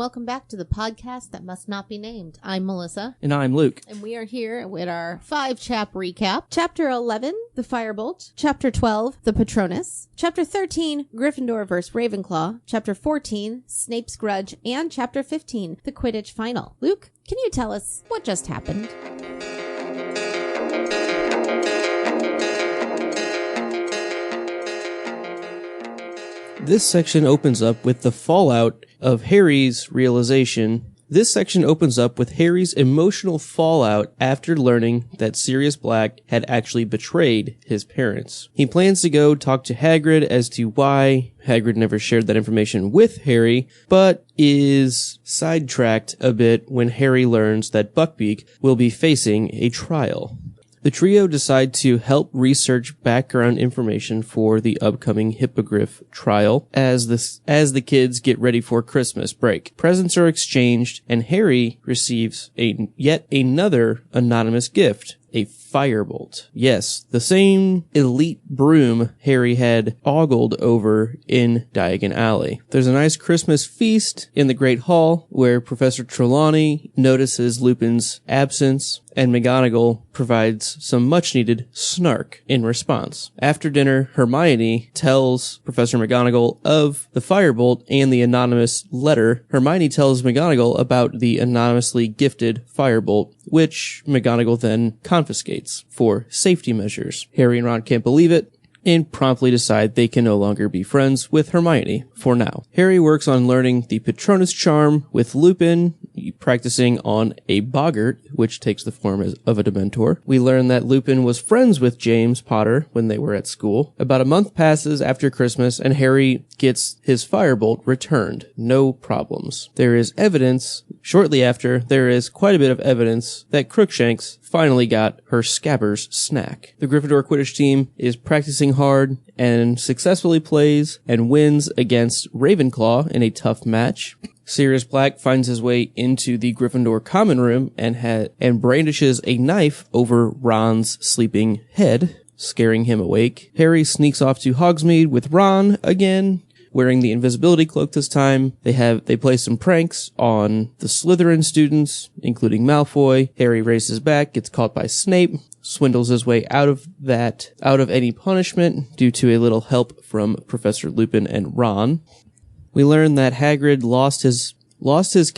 welcome back to the podcast that must not be named. I'm Melissa. And I'm Luke. And we are here with our 5-chap recap. Chapter 11, The Firebolt. Chapter 12, The Patronus. Chapter 13, Gryffindor vs. Ravenclaw. Chapter 14, Snape's Grudge. And Chapter 15, The Quidditch Final. Luke, can you tell us what just happened? This section opens up with the fallout of Harry's realization. This section opens up with Harry's emotional fallout after learning that Sirius Black had actually betrayed his parents. He plans to go talk to Hagrid as to why Hagrid never shared that information with Harry, but is sidetracked a bit when Harry learns that Buckbeak will be facing a trial. The trio decide to help research background information for the upcoming Hippogriff trial as the kids get ready for Christmas break. Presents are exchanged, and Harry receives yet another anonymous gift. A firebolt. Yes, the same elite broom Harry had ogled over in Diagon Alley. There's a nice Christmas feast in the Great Hall where Professor Trelawney notices Lupin's absence and McGonagall provides some much-needed snark in response. After dinner, Hermione tells Professor McGonagall of the firebolt and the anonymous letter. Hermione tells McGonagall about the anonymously gifted firebolt, which McGonagall then confiscates for safety measures. Harry and Ron can't believe it and promptly decide they can no longer be friends with Hermione for now. Harry works on learning the Patronus charm with Lupin, practicing on a boggart, which takes the form of a Dementor. We learn that Lupin was friends with James Potter when they were at school. About a month passes after Christmas, and Harry gets his firebolt returned. No problems. There is evidence, shortly after, there is quite a bit of evidence that Crookshanks finally got her Scabbers snack. The Gryffindor Quidditch team is practicing hard and successfully plays and wins against Ravenclaw in a tough match. Sirius Black finds his way into the Gryffindor common room and brandishes a knife over Ron's sleeping head, scaring him awake. Harry sneaks off to Hogsmeade with Ron again, wearing the invisibility cloak this time. They play some pranks on the Slytherin students, including Malfoy. Harry races back, gets caught by Snape, swindles his way out of any punishment due to a little help from Professor Lupin and Ron. We learn that Hagrid lost his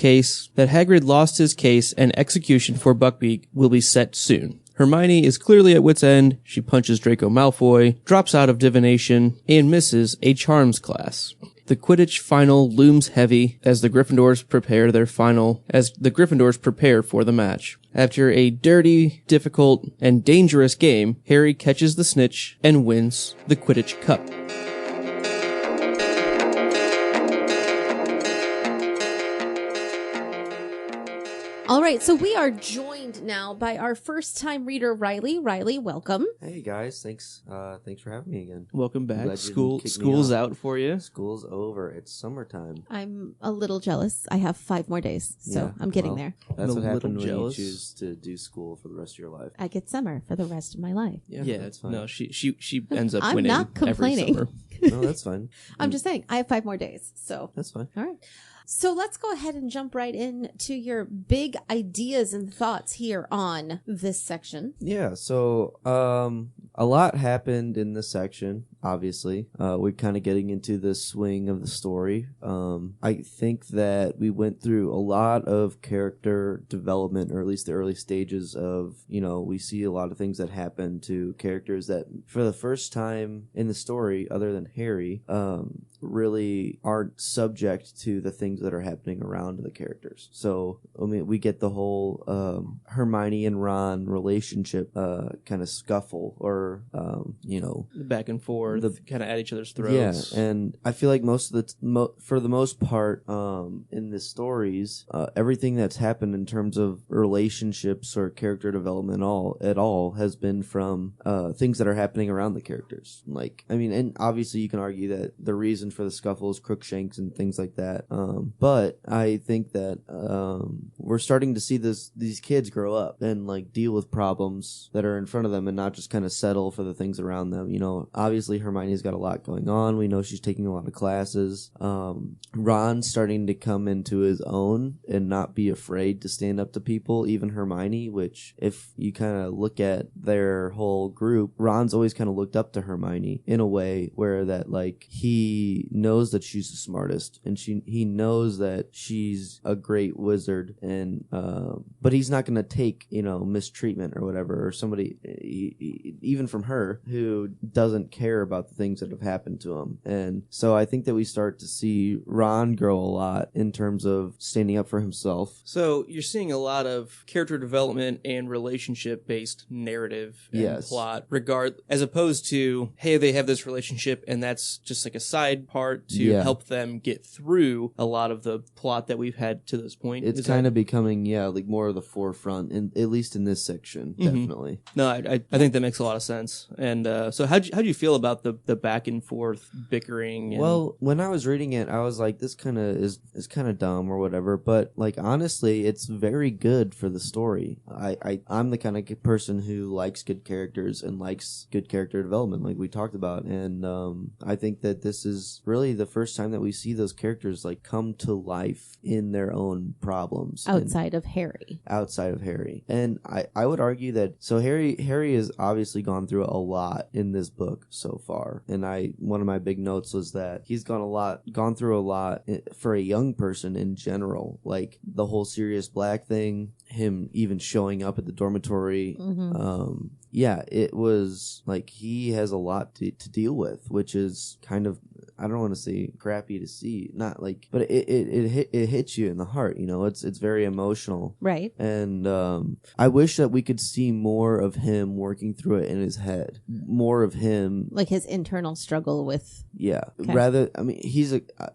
case, and execution for Buckbeak will be set soon. Hermione is clearly at wit's end. She punches Draco Malfoy, drops out of divination, and misses a charms class. The Quidditch final looms heavy as the Gryffindors prepare for the match. After a dirty, difficult, and dangerous game, Harry catches the snitch and wins the Quidditch Cup. All right, so we are joined now by our first-time reader, Riley. Riley, welcome. Hey guys, thanks for having me again. Welcome back. School's out for you. School's over. It's summertime. I'm a little jealous. I have 5 more days, so I'm getting there. That's what happens when jealous. you choose to do school for the rest of your life. I get summer for the rest of my life. Yeah, that's fine. No, she ends up I'm winning. not complaining. Every summer. No, that's fine. I'm just saying, I have 5 more days, so. That's fine. All right. So let's go ahead and jump right into your big ideas and thoughts here on this section. Yeah, so a lot happened in this section, obviously. We're kind of getting into the swing of the story. I think that we went through a lot of character development, or at least the early stages of, we see a lot of things that happen to characters that for the first time in the story, other than Harry, really aren't subject to the things that are happening around the characters. So, we get the whole Hermione and Ron relationship kind of scuffle, or, back and forth, kind of at each other's throats. Yeah, and I feel like for the most part, in the stories, everything that's happened in terms of relationships or character development at all has been from things that are happening around the characters. And obviously you can argue that the reason reason for the scuffles, Crookshanks, and things like that. But I think that we're starting to see these kids grow up and like deal with problems that are in front of them and not just kind of settle for the things around them. You know, obviously Hermione's got a lot going on. We know she's taking a lot of classes. Ron's starting to come into his own and not be afraid to stand up to people, even Hermione, which if you kind of look at their whole group, Ron's always kind of looked up to Hermione in a way where that like he knows that she's the smartest and he knows that she's a great wizard, and but he's not going to take, you know, mistreatment or whatever, or somebody even from her who doesn't care about the things that have happened to him. And so I think that we start to see Ron grow a lot in terms of standing up for himself. So you're seeing a lot of character development and relationship based narrative and plot as opposed to, hey, they have this relationship and that's just like a side part to help them get through a lot of the plot that we've had to this point. It's kind of becoming like more of the forefront, and at least in this section. Definitely. No, I think that makes a lot of sense. And so how'd you feel about the back and forth bickering? Well, when I was reading it, I was like, this kind of is kind of dumb or whatever, but like honestly it's very good for the story. I'm the kind of person who likes good characters and likes good character development, like we talked about, and I think that this is really the first time that we see those characters like come to life in their own problems outside of Harry. And I would argue that Harry has obviously gone through a lot in this book so far, and one of my big notes was that he's gone through a lot for a young person in general, like the whole Sirius Black thing, him even showing up at the dormitory. It was like he has a lot to deal with, which is kind of, I don't want to say crappy to see, not like, but it hits you in the heart, you know. It's very emotional, right? And I wish that we could see more of him working through it in his head, more of him, like his internal struggle with. Yeah, okay. Rather, I mean,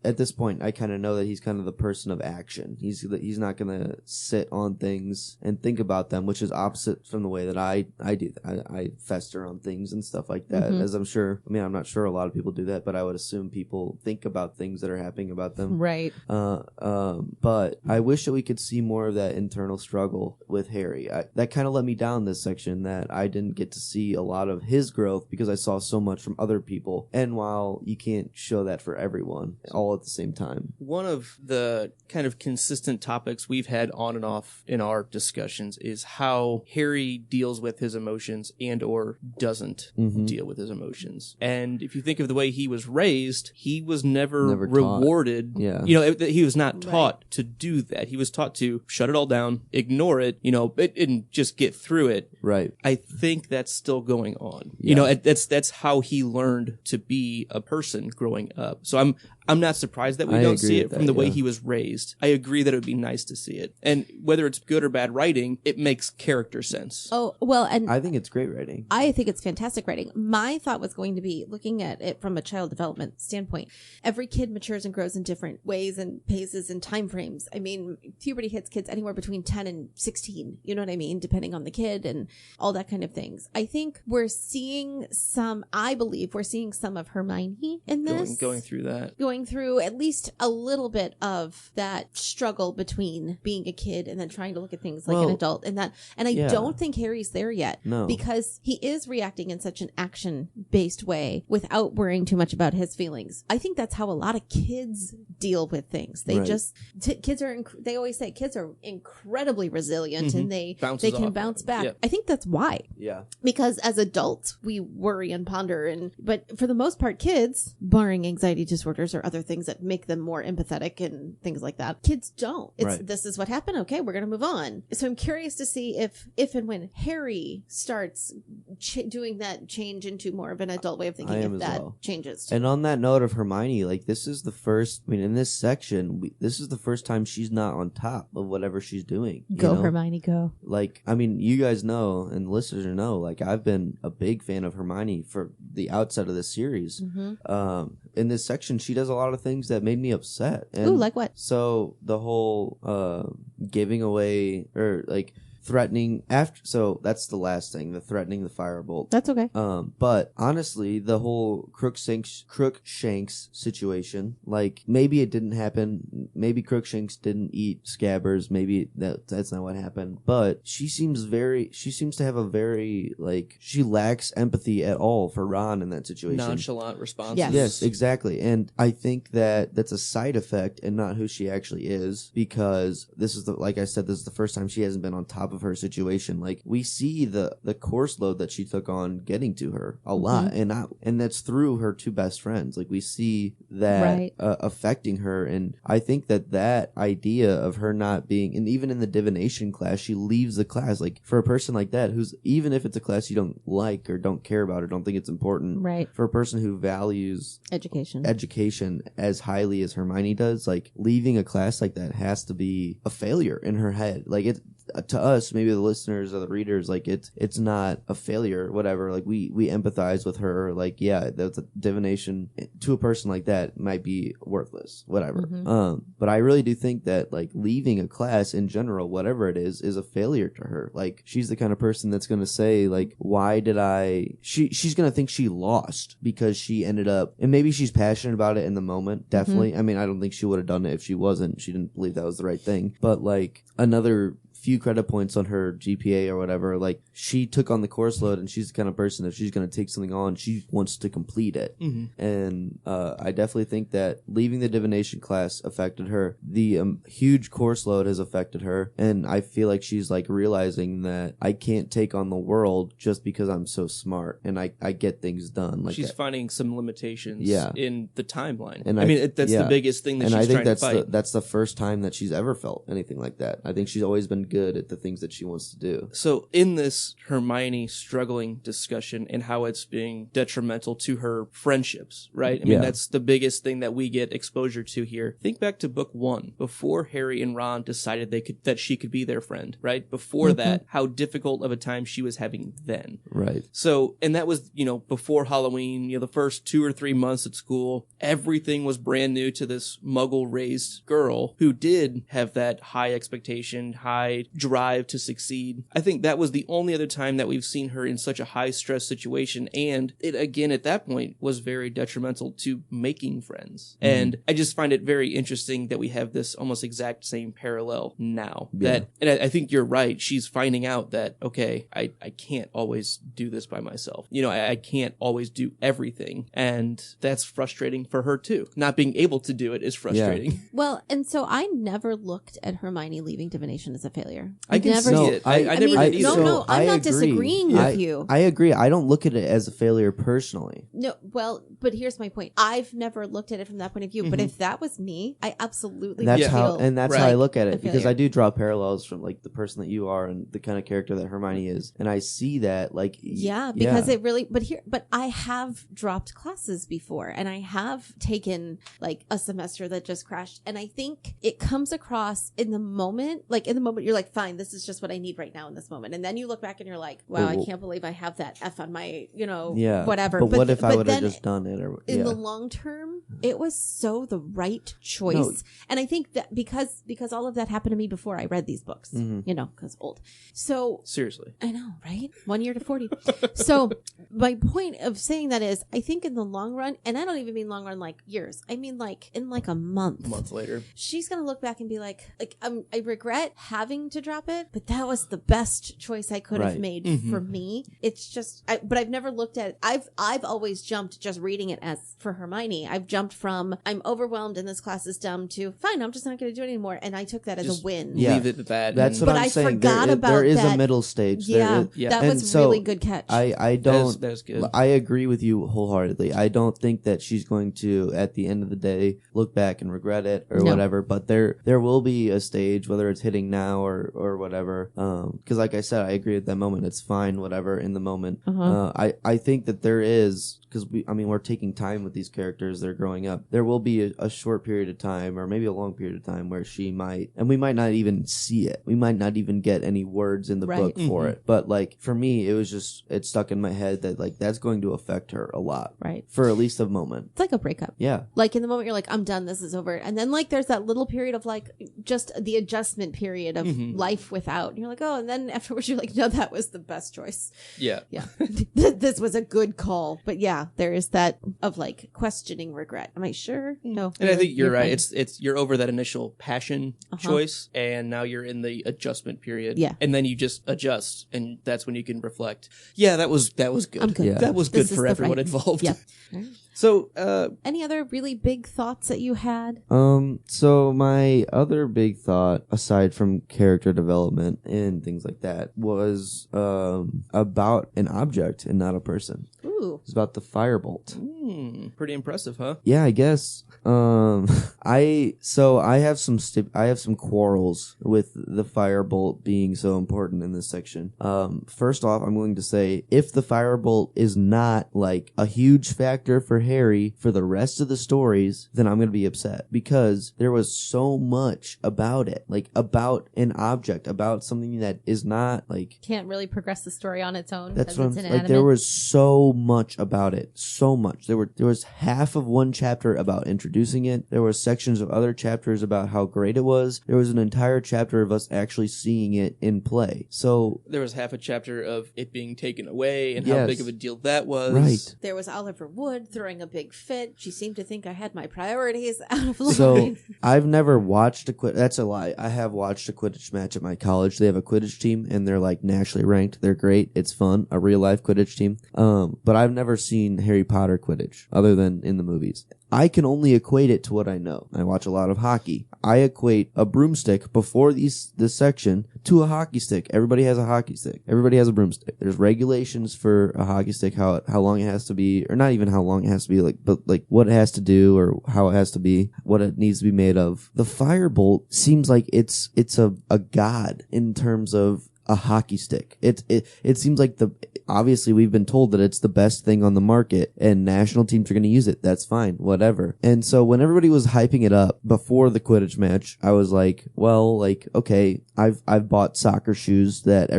at this point, I kind of know that he's kind of the person of action. He's not gonna sit on things and think about them, which is opposite from the way that I do. I fester on things and stuff like that, as I'm sure. I mean, I'm not sure a lot of people do that, but I would assume people think about things that are happening about them. Right. But I wish that we could see more of that internal struggle with Harry. That kind of let me down this section, that I didn't get to see a lot of his growth because I saw so much from other people. And while you can't show that for everyone all at the same time. One of the kind of consistent topics we've had on and off in our discussions is how Harry deals with his emotions and or doesn't deal with his emotions. And if you think of the way he was raised, he was never rewarded. Yeah. You know, he was not taught to do that. He was taught to shut it all down, ignore it, you know, and just get through it. Right. I think that's still going on. Yeah. You know, that's how he learned to be a person growing up. So I'm not surprised that we don't see it from the way he was raised. I agree that it would be nice to see it. And whether it's good or bad writing, it makes character sense. Oh, well, and I think it's great writing. I think it's fantastic writing. My thought was going to be, looking at it from a child development standpoint, every kid matures and grows in different ways and paces and time frames. I mean, puberty hits kids anywhere between 10 and 16, you know what I mean, depending on the kid and all that kind of things. I think I believe we're seeing some of Hermione in this. Going through that. Going through at least a little bit of that struggle between being a kid and then trying to look at things like an adult, and I don't think Harry's there yet. No. Because he is reacting in such an action-based way without worrying too much about his feelings. I think that's how a lot of kids deal with things. They they always say kids are incredibly resilient and they can bounce back. Yep. I think that's why. Yeah. Because as adults, we worry and ponder, but for the most part, kids, barring anxiety disorders or other things that make them more empathetic and things like that, kids don't. This is what happened. Okay, we're going to move on. So I'm curious to see if and when Harry starts doing that change into more of an adult way of thinking, if that changes. And on that note of Hermione, like this is the first, I mean, in this section, this is the first time she's not on top of whatever she's doing. Go, Hermione, go. Like, I mean, you guys know, and listeners know, like I've been a big fan of Hermione for the outset of this series. In this section, she does a lot of things that made me upset. And ooh, like what? So the whole giving away, or like threatening after. So that's the last thing, the threatening the firebolt. That's okay. But honestly, the whole Crookshanks situation, like maybe it didn't happen. Maybe Crookshanks didn't eat Scabbers. Maybe that's not what happened. But she seems to have a very, like, she lacks empathy at all for Ron in that situation. Nonchalant responses. Yes, exactly. And I think that that's a side effect and not who she actually is, because this is like I said, this is the first time she hasn't been on top of her situation. Like, we see the course load that she took on getting to her a lot, and that's through her two best friends. Like, we see that affecting her, and I think that idea of her not being, and even in the divination class, she leaves the class. Like, for a person like that, who's, even if it's a class you don't like or don't care about or don't think it's important, right? For a person who values education as highly as Hermione does, like, leaving a class like that has to be a failure in her head. Like, it, to us, maybe the listeners or the readers, like, it's not a failure, whatever. Like, we empathize with her. Like, yeah, that's a divination to a person like that might be worthless, whatever. But I really do think that, like, leaving a class in general, whatever it is a failure to her. Like, she's the kind of person that's going to say, like, why did she's going to think she lost because she ended up, and maybe she's passionate about it in the moment, definitely. I mean, I don't think she would have done it if she didn't believe that was the right thing. But, like, another few credit points on her GPA or whatever, like, she took on the course load, and she's the kind of person, if she's going to take something on, she wants to complete it. And I definitely think that leaving the divination class affected her. The huge course load has affected her, and I feel like she's, like, realizing that I can't take on the world just because I'm so smart and I get things done. Like, she's finding some limitations in the timeline. And I mean, that's the biggest thing that she's trying to fight. That's the first time that she's ever felt anything like that. I think she's always been good at the things that she wants to do. So in this Hermione struggling discussion and how it's being detrimental to her friendships, right? I mean, that's the biggest thing that we get exposure to here. Think back to book 1, before Harry and Ron decided that she could be their friend, right? Before that, how difficult of a time she was having then. Right. So, and that was, before Halloween, the first 2 or 3 months at school, everything was brand new to this muggle-raised girl who did have that high expectation, high drive to succeed. I think that was the only other time that we've seen her in such a high stress situation, and it again at that point was very detrimental to making friends. And I just find it very interesting that we have this almost exact same parallel now. And I think you're right. She's finding out that, okay, I can't always do this by myself. I can't always do everything, and that's frustrating for her too. Not being able to do it is frustrating. Well, and so I never looked at Hermione leaving divination as a failure. I can see it. I never did either. No, I'm not disagreeing with you. I agree. I don't look at it as a failure personally. No, well, but here's my point. I've never looked at it from that point of view. But if that was me, I absolutely would feel that's how I look at it, because I do draw parallels from, like, the person that you are and the kind of character that Hermione is, and I see that, like, because it really. But I have dropped classes before, and I have taken, like, a semester that just crashed, and I think it comes across in the moment. Like, in the moment, you're like, fine, this is just what I need right now in this moment, and then you look back and you're like, wow, I can't believe I have that F on my, whatever. But what if I would have just done it? Or, in the long term, it was so the right choice, and I think that because all of that happened to me before I read these books, because old. So seriously, I know, right? 1 year to 40. So my point of saying that is, I think in the long run, and I don't even mean long run like years, I mean like in like a month later, she's gonna look back and be like I regret having to drop it, but that was the best choice I could have made for me. It's just, but I've never looked at it. I've always jumped, just reading it as for Hermione, I've jumped from I'm overwhelmed and this class is dumb to fine, I'm just not going to do it anymore, and I took that as a win. Leave it at that. That's what I'm saying. Forgot about there is that. A middle stage. That was really good catch. I don't. That's good. I agree with you wholeheartedly. I don't think that she's going to, at the end of the day, look back and regret it or whatever. But there will be a stage, whether it's hitting now or whatever. Because like I said, I agree at that moment. It's fine, whatever, in the moment. I think that there is, because we're taking time with these characters. They're growing up. There will be a short period of time, or maybe a long period of time, where she might, and we might not even see it. We might not even get any words in the book for it. But like for me, it stuck in my head that like that's going to affect her a lot, right? For at least a moment. It's like a breakup. Yeah. Like in the moment you're like, I'm done. This is over. And then like there's that little period of like just the adjustment period of life without. And you're like, oh, and then afterwards you're like, no, that was the best choice. Yeah. Yeah. This was a good call. But yeah, there is that of like questioning regret. Am I sure? No. And I think you're right. fine. It's you're over that initial passion choice, and now you're in the adjustment period. Yeah. And then you just adjust, and that's when you can reflect. Yeah, that was good. I'm good. Yeah. That was good This is for the everyone right- involved. Yep. So, Any other really big thoughts that you had? So my other big thought, aside from character development and things like that, was about an object and not a person. Ooh. It's about the firebolt. pretty impressive, huh? Yeah, I guess. I have some quarrels with the firebolt being so important in this section. First off, I'm going to say if the firebolt is not like a huge factor for Harry for the rest of the stories, then I'm going to be upset because there was so much about it, like about an object, about something that is not like Can't really progress the story on its own. that's what it's I'm like. inanimate. There was so much about it, so much. There was half of one chapter about introducing it. There were sections of other chapters about how great it was. There was an entire chapter of us actually seeing it in play. So There was half a chapter of it being taken away and how Yes. big of a deal that was. right. There was Oliver Wood throwing a big fit. She seemed to think I had my priorities out of line. So I've never watched a that's a lie. I have watched a Quidditch match at my college. They have a Quidditch team and they're like nationally ranked. They're great. It's fun. A real life Quidditch team. But I've never seen Harry Potter Quidditch other than in the movies. I can only equate it to what I know. I watch a lot of hockey. I equate a broomstick before this section to a hockey stick. Everybody has a hockey stick. Everybody has a broomstick. There's regulations for a hockey stick, how long it has to be, or not even how long it has to be, but what it has to do or how it has to be, what it needs to be made of. The firebolt seems like it's a god in terms of a hockey stick. It seems like obviously we've been told that it's the best thing on the market and national teams are going to use it. That's fine, whatever. And so when everybody was hyping it up before the Quidditch match, I was like, well, like, okay, I've bought soccer shoes that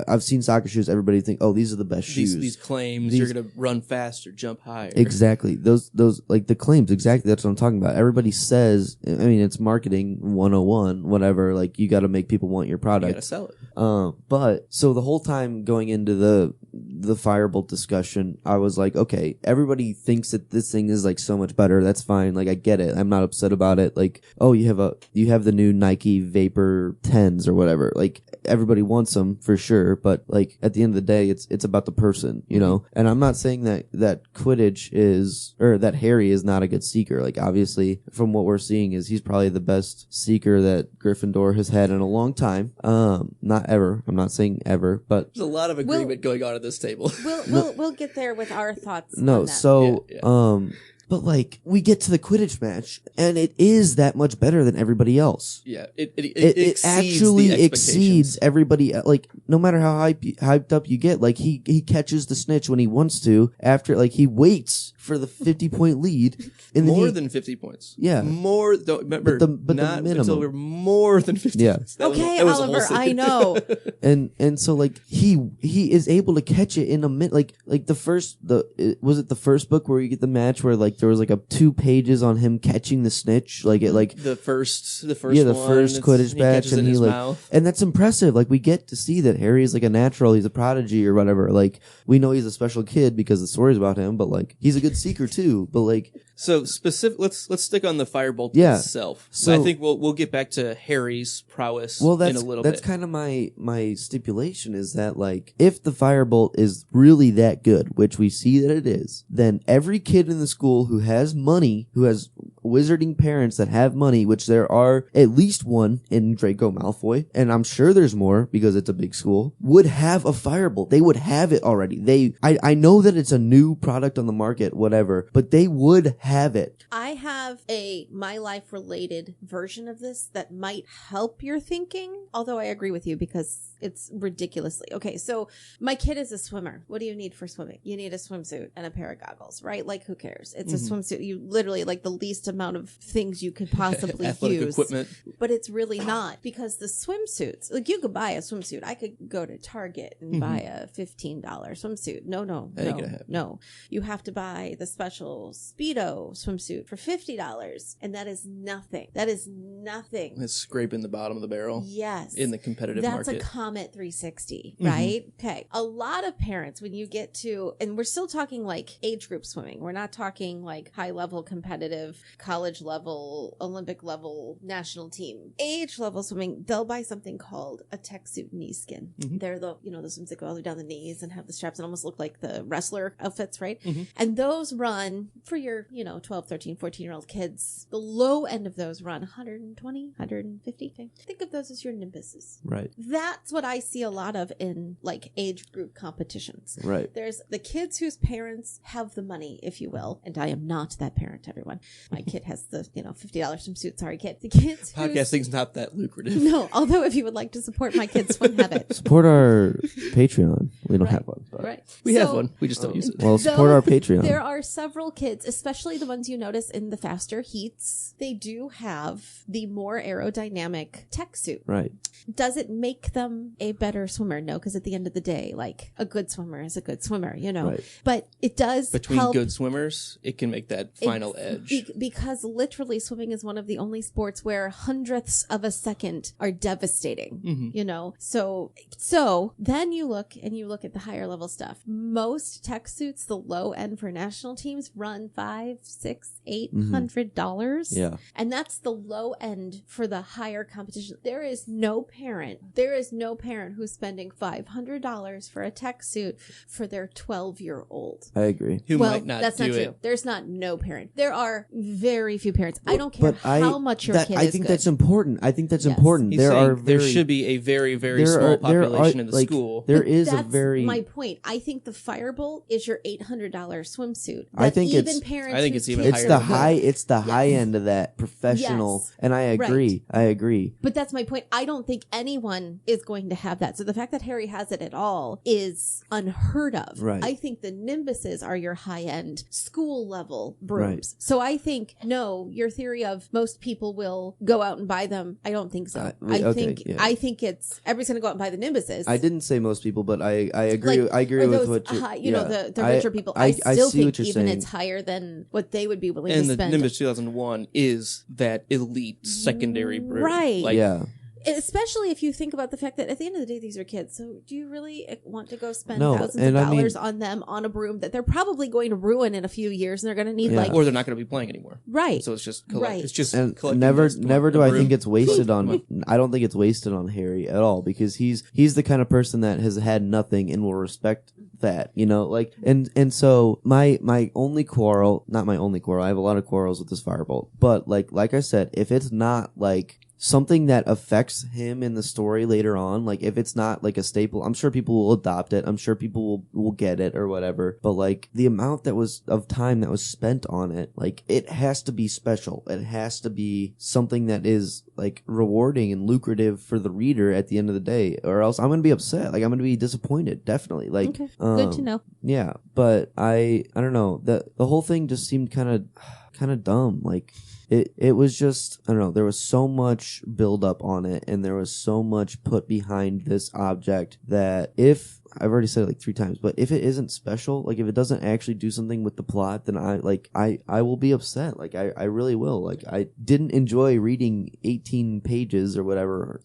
I've seen soccer shoes. Everybody think, oh, these are the best shoes. These claims you're going to run faster, jump higher. Exactly. Those like the claims. Exactly. That's what I'm talking about. Everybody says, I mean, it's marketing 101, whatever. Like you got to make people want your product. You got to sell it. But so the whole time going into the firebolt discussion, I was like, okay, everybody thinks that this thing is like so much better. That's fine. Like I get it. I'm not upset about it. Like, oh, you have the new Nike Vapor 10s or whatever. Like everybody wants them for sure. But like at the end of the day, it's about the person, you know? And I'm not saying that Quidditch that Harry is not a good seeker. Like obviously from what we're seeing is he's probably the best seeker that Gryffindor has had in a long time. Not ever. I'm not saying ever, but There's a lot of agreement going on at this table. We'll get there with our thoughts. no. on that. So, Yeah. but like we get to the Quidditch match and it is that much better than everybody else. Yeah, it It actually exceeds everybody. Like no matter how hyped up you get, like he catches the snitch when he wants to. After like he waits for the 50-point lead, and then more than 50 points. Yeah. More. Don't remember. But the not minimum. until we're more than 50 Yeah. points. That Okay, was a whole Oliver, I scene. know. and so like he is able to catch it in a minute. Like was it the first book where you get the match where like there was like 2 pages on him catching the snitch, like it like the first the one, first Quidditch he match, catches it and in he his like, mouth. and that's impressive. Like we get to see that Harry is like a natural, he's a prodigy or whatever. Like we know he's a special kid because the story's about him, but like he's a good seeker too. But like So specific. Let's stick on the firebolt Yeah. itself. So- I think we'll get back to Harry's prowess well, in a little that's bit. kind of my stipulation is that like if the firebolt is really that good, which we see that it is, then every kid in the school who has money, who has wizarding parents that have money, which there are at least one in Draco Malfoy, and I'm sure there's more because it's a big school, would have a firebolt. They would have it already. I know that it's a new product on the market, whatever, but they would have it. I have a my life related version of this that might help your thinking, although I agree with you because it's ridiculously. Okay, so my kid is a swimmer. What do you need for swimming? You need a swimsuit and a pair of goggles, right? Like who cares? It's a swimsuit. You literally like the least amount of things you could possibly Athletic use. equipment. But it's really not, because the swimsuits, like, you could buy a swimsuit. I could go to Target and buy a $15 swimsuit. No. You have to buy the special Speedo swimsuit for $50, and that is nothing. It's scraping the bottom of the barrel. Yes. In the competitive That's market. a Comet 360, right? Okay. A lot of parents, when you get to, and we're still talking like age group swimming. We're not talking like high level competitive, college level, Olympic level, national team. Age level swimming, they'll buy something called a tech suit knee skin. They're the swims that go all the way down the knees and have the straps and almost look like the wrestler outfits, right? And those run for your, 12, 13, 14-year-old kids. The low end of those run 120, 150. Okay. Think of those as your Nimbuses. Right. That's what I see a lot of in like age group competitions. Right. There's the kids whose parents have the money, if you will. And I am not that parent, everyone. My kid has the, $50 swimsuit. Sorry, kid. The kids Podcasting's not that lucrative. No, although if you would like to support my kids' swim habit. Support our Patreon. We don't have one. But. Right. We have one. We just don't use it. Well, support our Patreon. There are several kids, especially the ones you notice in the faster heats. They do have the more aerodynamic tech suit. Right. Does it make them a better swimmer? No, because at the end of the day, like, a good swimmer is a good swimmer, Right. But it does Between help. good swimmers, it can make that final edge. Because literally swimming is one of the only sports where hundredths of a second are devastating, So then you look at the higher level stuff. Most tech suits, the low end for national teams, run $500, $600, $800. Yeah. And that's the low end for the higher competition. There is no parent who's spending $500 for a tech suit for their 12-year-old. I agree. Who might not that's do not true. it. There's not no parent. There are very few parents. I don't care how much your kid is I think good. that's important. He's saying there should be a very, very small population in the school. There is That's a very... my point. I think the Firebolt is your $800 swimsuit. I think even it's- parents I think whose it's even kids higher It's the than that. high. It's the high end of that professional, Yes. and I agree. Right. I agree. But that's my point. I don't think anyone is going to have that. So the fact that Harry has it at all is unheard of. Right. I think the Nimbuses are your high-end school level brooms. Right. So I think, no, your theory of most people will go out and buy them, I don't think so. I think it's everybody's going to go out and buy the Nimbuses. I didn't say most people, but I agree. Like, I agree or with those what you. the richer people. I still see what think you're even saying. it's higher than what they would be willing And to the spend. Nimbus 2001 is that elite secondary brew. Right. Like, Yeah. Especially if you think about the fact that at the end of the day, these are kids. So do you really want to go spend No, thousands of and I mean- dollars on them on a broom that they're probably going to ruin in a few years, and they're going to need Yeah. Or they're not going to be playing anymore. right. So it's just Right. It's just And collecting never dust. do The I broom. think it's wasted on. I don't think it's wasted on Harry at all, because he's the kind of person that has had nothing and will respect that, like, and so my only quarrel, not my only quarrel, I have a lot of quarrels with this Firebolt, but like I said, if it's not like something that affects him in the story later on, like if it's not like a staple, I'm sure people will adopt it, I'm sure people will get it or whatever, but like the amount of time that was spent on it, like it has to be special. It has to be something that is like rewarding and lucrative for the reader at the end of the day, or else I'm gonna be upset. Like I'm gonna be disappointed, definitely. Like Okay. Good to know. yeah, but I don't know, the whole thing just seemed kind of dumb. Like it was just, I don't know, there was so much build up on it, and there was so much put behind this object that I've already said it like 3 times, but if it isn't special, like if it doesn't actually do something with the plot, then I will be upset. Like I really will. Like I didn't enjoy reading 18 pages or whatever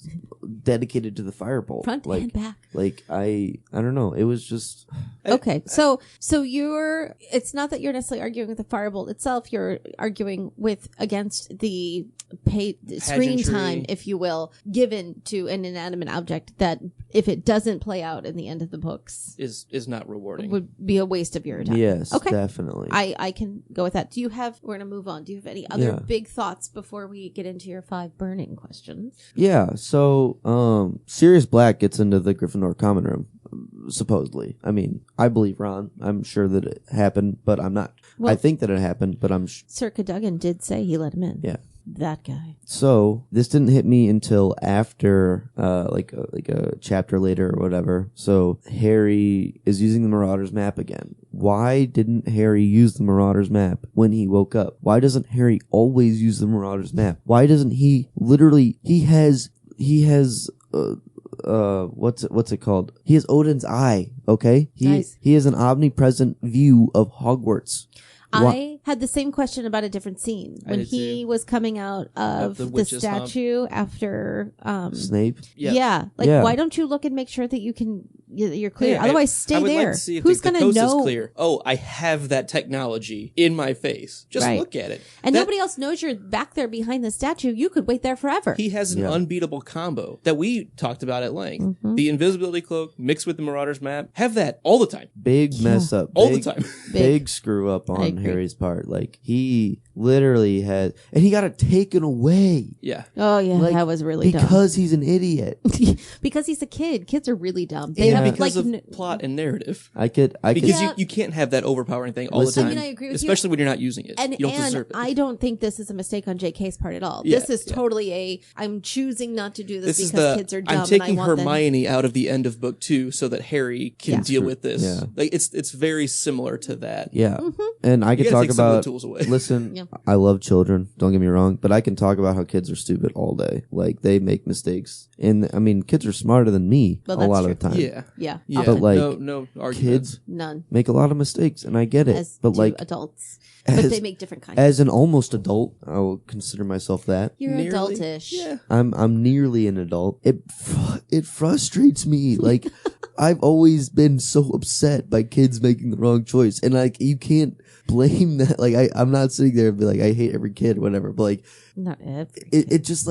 dedicated to the Firebolt. Front like, and back. Like I don't know. It was just Okay, so it's not that you're necessarily arguing with the Firebolt itself. You're arguing against the screen Pageantry. time, if you will, given to an inanimate object that, if it doesn't play out in the end of the books, is not rewarding. would be a waste of your time. yes, Okay. definitely. I can go with that. We're going to move on. Do you have any other Yeah. big thoughts before we get into your 5 burning questions? Yeah, so Sirius Black gets into the Gryffindor common room, supposedly. I mean, I believe Ron. I'm sure that it happened, but I'm not. Well- I think that it happened, but I'm Sir Cadogan did say he let him in. yeah. That guy. So this didn't hit me until after, like a chapter later or whatever. So Harry is using the Marauders map again, why didn't Harry use the Marauders map when he woke up? Why doesn't Harry always use the Marauders map? Why doesn't he literally, he has what's it called? He has Odin's eye, okay? Nice. He has an omnipresent view of Hogwarts. I had the same question about a different scene when he was coming out of the statue after Snape. Yeah. Why don't you look and make sure that you're clear? Otherwise, stay I would there. Like to see if who's the going to coast know? Is clear. Oh, I have that technology in my face. Just look at it. And nobody else knows you're back there behind the statue. You could wait there forever. He has an unbeatable combo that we talked about at length. The invisibility cloak mixed with the Marauders map. Have that all the time. Big mess up. All the time. Big screw up on Harry's part. Like, he literally had, and he got it taken away. Yeah. Oh, yeah. That was really dumb. Because he's an idiot. Because he's a kid. Kids are really dumb. They have because of plot and narrative. You can't have that overpowering thing all the time. I mean, I agree with especially when you're not using it. And, you don't deserve it. I don't think this is a mistake on JK's part at all. Yeah, this is totally I'm choosing not to do this because kids are dumb. I'm taking and I want Hermione out of the end of book 2 so that Harry can deal with this. Yeah. Like it's very similar to that. Yeah. And I could talk take some of the about tools away. Listen, I love children, don't get me wrong, but I can talk about how kids are stupid all day. Like, they make mistakes. And I mean, kids are smarter than me a lot of the time. Yeah. But like, no arguments. Kids none make a lot of mistakes, and I get it. as but like adults. But they make different kinds. As an almost adult, I will consider myself that. You're Nearly. adultish. Yeah. I'm nearly an adult. It frustrates me. Like, I've always been so upset by kids making the wrong choice, and like, you can't blame that. Like, I'm not sitting there and be like, I hate every kid, whatever. But like, not every. It just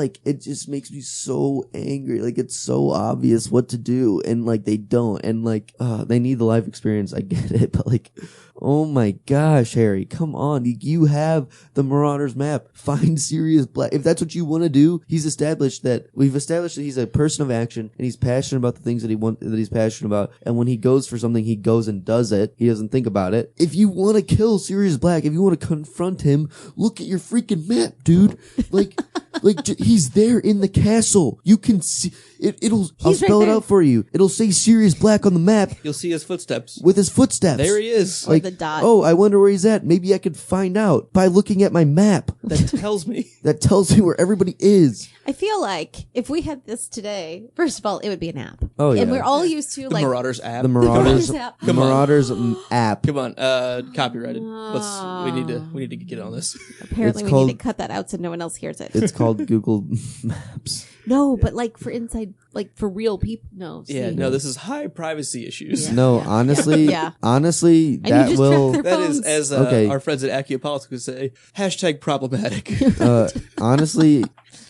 makes me so angry. Like, it's so obvious what to do, and like, they don't, and like, they need the life experience. I get it, but like, oh my gosh, Harry, come on. You have the Marauders map. Find Sirius Black. If that's what you want to do, we've established that he's a person of action, and he's passionate about the things that he's passionate about. And when he goes for something, he goes and does it. He doesn't think about it. If you want to kill Sirius Black, if you want to confront him, look at your freaking map, dude. Like, he's there in the castle. You can see it. I'll spell it out for you. It'll say Sirius Black on the map. You'll see his footsteps. With his footsteps. There he is. Like, the dot. Oh, I wonder where he's at. Maybe I could find out by looking at my map. That tells me. That tells me where everybody is. I feel like if we had this today, first of all, it would be an app. Oh, yeah. And we're all used to The like Marauders app. The Marauders app. The Marauders app. Come on, copyrighted. We need to get on this. Apparently, It's we need called- to cut that out so no one else hears it. It's called Google Maps. No, but like for inside, like for real people. No. Yeah, see. no, this is high privacy issues. Yeah. No, honestly, Yeah. honestly, And you that just will. track their That is, phones. as Okay. our friends at Accupolitics would say, #problematic. Honestly,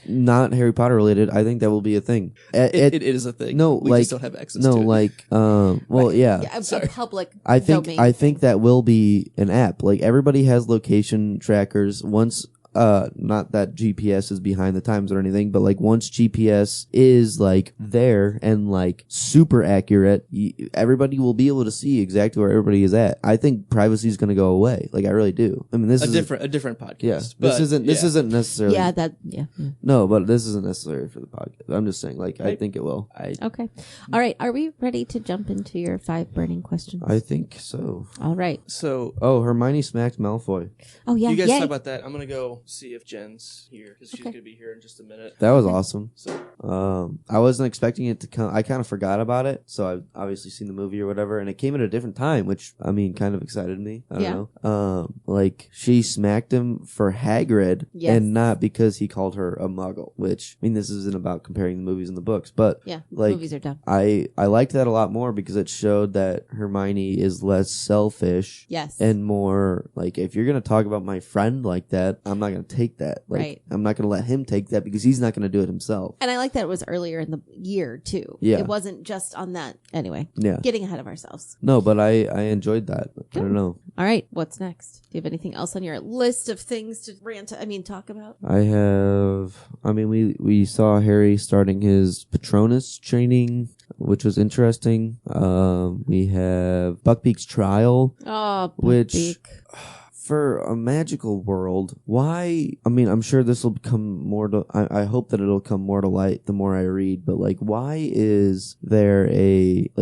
not Harry Potter related. I think that will be a thing. It is a thing. No, we like, just don't have access no, to it. like, well, yeah. Yeah, a Sorry. public. I think domain thing. that will be an app. Like, everybody has location trackers. Once not that GPS is behind the times or anything, but like, once GPS is like there and like super accurate, everybody will be able to see exactly where everybody is at. I think privacy is going to go away. Like, I really do. I mean, this is a different podcast. Yeah, but, this isn't necessarily. Yeah, that. Yeah. No, but this isn't necessary for the podcast. I'm just saying, like, I think it will. Okay. All right. Are we ready to jump into your 5 burning questions? I think so. All right. So, Hermione smacked Malfoy. Oh yeah. you guys yay. talk about that. I'm gonna go see if Jen's here because she's gonna be here in just a minute. That was awesome. So, I wasn't expecting it to come. I kind of forgot about it, so I've obviously seen the movie or whatever, and it came at a different time, which, I mean, kind of excited me. I don't know. Like, she smacked him for Hagrid, Yes. and not because he called her a muggle, which, I mean, this isn't about comparing the movies and the books, but Yeah. like, Movies are dumb. I liked that a lot more because it showed that Hermione is less selfish. Yes. And more like, if you're going to talk about my friend like that, I'm not going to take that. Like, Right. I'm not going to let him take that because he's not going to do it himself. And I like that it was earlier in the year too. Yeah. It wasn't just on that. Anyway. Yeah. Getting ahead of ourselves. No, but I enjoyed that. I don't know. All right. What's next? Do you have anything else on your list of things to talk about? We saw Harry starting his Patronus training, which was interesting. We have Buckbeak's trial, Oh, which Buckbeak. for a magical world, why? I mean, I'm sure this will become more to. I hope that it'll come more to light the more I read. But like, why is there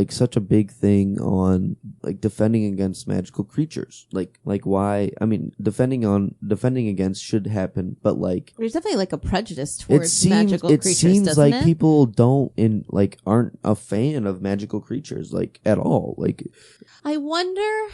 such a big thing on like defending against magical creatures. Like why? I mean, defending against should happen, but like there's definitely like a prejudice towards magical it creatures. seems doesn't like it? people aren't a fan of magical creatures like at all. Like I wonder.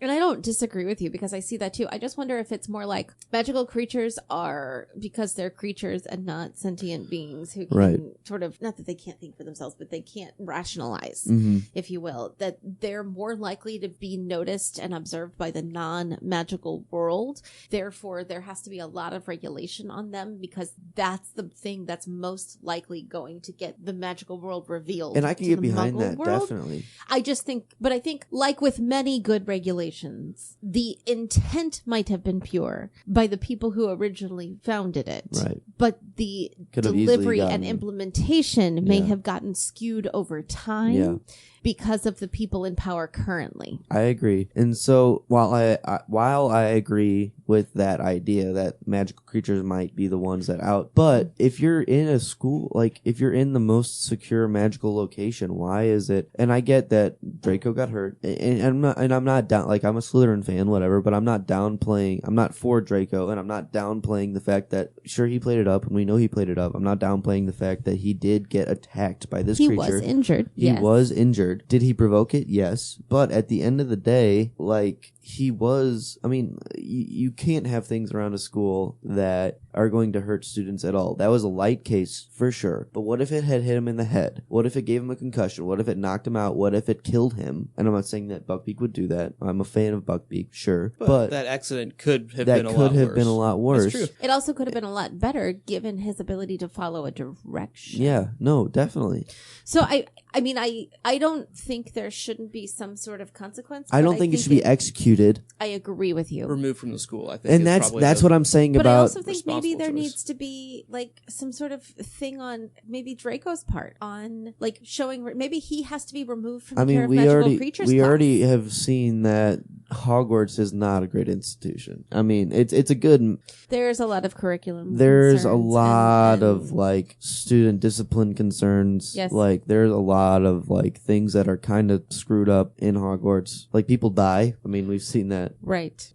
And I don't disagree with you because I see that too. I just wonder if it's more like magical creatures are because they're creatures and not sentient beings who can sort of, not that they can't think for themselves, but they can't rationalize, if you will, that they're more likely to be noticed and observed by the non-magical world. Therefore, there has to be a lot of regulation on them because that's the thing that's most likely going to get the magical world revealed. And I can to get the behind Muggle that, world. definitely. I think like with many good regulations, the intent might have been pure by the people who originally founded it. Right. But the Could have delivery easily and gotten- implementation may Yeah. have gotten skewed over time. Yeah. Because of the people in power currently. I agree. And so while I agree with that idea that magical creatures might be the ones that out, but if you're in a school, like if you're in the most secure magical location, why is it? And I get that Draco got hurt, and I'm not down. Like I'm a Slytherin fan, whatever, but I'm not downplaying. I'm not for Draco, and I'm not downplaying the fact that sure he played it up, and we know he played it up. I'm not downplaying the fact that he did get attacked by this creature. He was injured. He was injured. Did he provoke it? Yes. But at the end of the day, like, he was, I mean, you can't have things around a school that are going to hurt students at all. That was a light case for sure. But what if it had hit him in the head? What if it gave him a concussion? What if it knocked him out? What if it killed him? And I'm not saying that Buckbeak would do that. I'm a fan of Buckbeak, sure. But that accident could have that been a could lot have worse. been a lot worse. That's true. It also could have been a lot better given his ability to follow a direction. Yeah, no, definitely. So I mean, I don't think there shouldn't be some sort of consequence. I don't think it should be executed. I agree with you. Removed from the school, I think. And is that's what I'm saying But I about also think maybe there responsible choice. needs to be like some sort of thing on maybe Draco's part on like showing maybe he has to be removed from the care of magical creatures. we class. already have seen that Hogwarts is not a great institution. I mean, it's a good. There's a lot of curriculum. There's a concerns lot and of like student discipline concerns. Yes. Like there's a lot of like things that are kind of screwed up in Hogwarts. Like people die. I mean, we've seen that. right.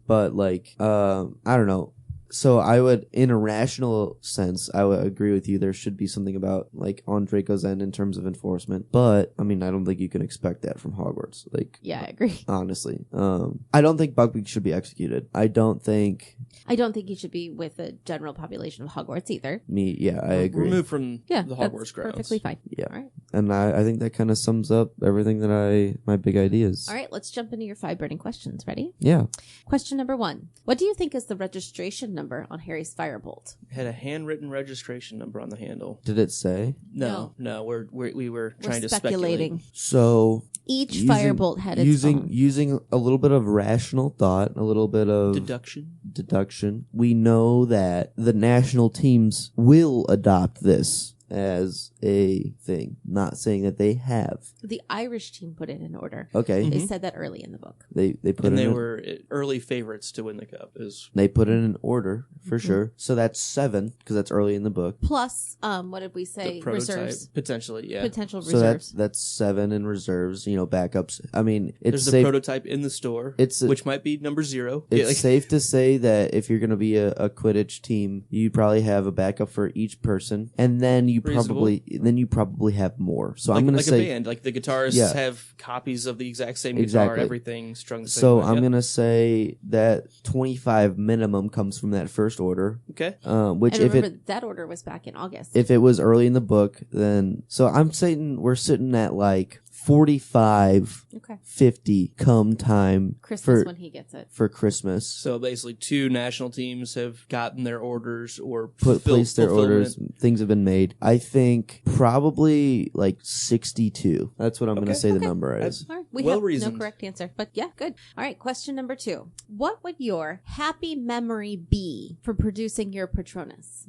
But like, I don't know. So I would, in a rational sense, I would agree with you. There should be something about like on Draco's end in terms of enforcement. But I mean, I don't think you can expect that from Hogwarts. Like, Yeah, I agree. honestly, I don't think Buckbeak should be executed. I don't think I don't think he should be with the general population of Hogwarts either. Yeah, I agree. Removed from Yeah, the that's Hogwarts grounds. perfectly fine. Yeah. All right. And I think that kind of sums up everything that my big ideas. All right, let's jump into your 5 burning questions. Ready? Yeah. Question number 1. What do you think is the registration number on Harry's firebolt? It had a handwritten registration number on the handle. Did it say? No, we were trying to speculating. speculate. So Each firebolt had its own. using a little bit of rational thought, a little bit of deduction. We know that the national teams will adopt this as a thing. Not saying that they have. The Irish team put it in order. Okay. They said that early in the book. They put And it they in, were early favorites to win the cup. they put it in order for sure. So that's 7 because that's early in the book. Plus, what did we say? The prototype, Reserves. potentially, yeah. Potential So reserves. that's 7 in reserves, backups. I mean, it's There's the safe. prototype in the store, It's- which might be number 0. It's Yeah, like- safe to say that if you're going to be a Quidditch team, you probably have a backup for each person, and then you probably have more. So I'm going to like say a band, like the guitarists Yeah. have copies of the exact same Exactly. guitar, everything strung the same so. way. I'm Yep. going to say that 25 minimum comes from that first order. Okay. Which and if remember, it that order was back in August. if it was early in the book, then so I'm saying we're sitting at like 45, okay. 50 come time Christmas for when he gets it. for Christmas. So basically, 2 national teams have gotten their orders or Placed their fulfillment. orders. Things have been made. I think probably like 62. That's what I'm going to Okay. say the Okay. number is. All right. We Well have reasoned. no correct answer, but yeah, good. All right. Question number 2. What would your happy memory be for producing your Patronus?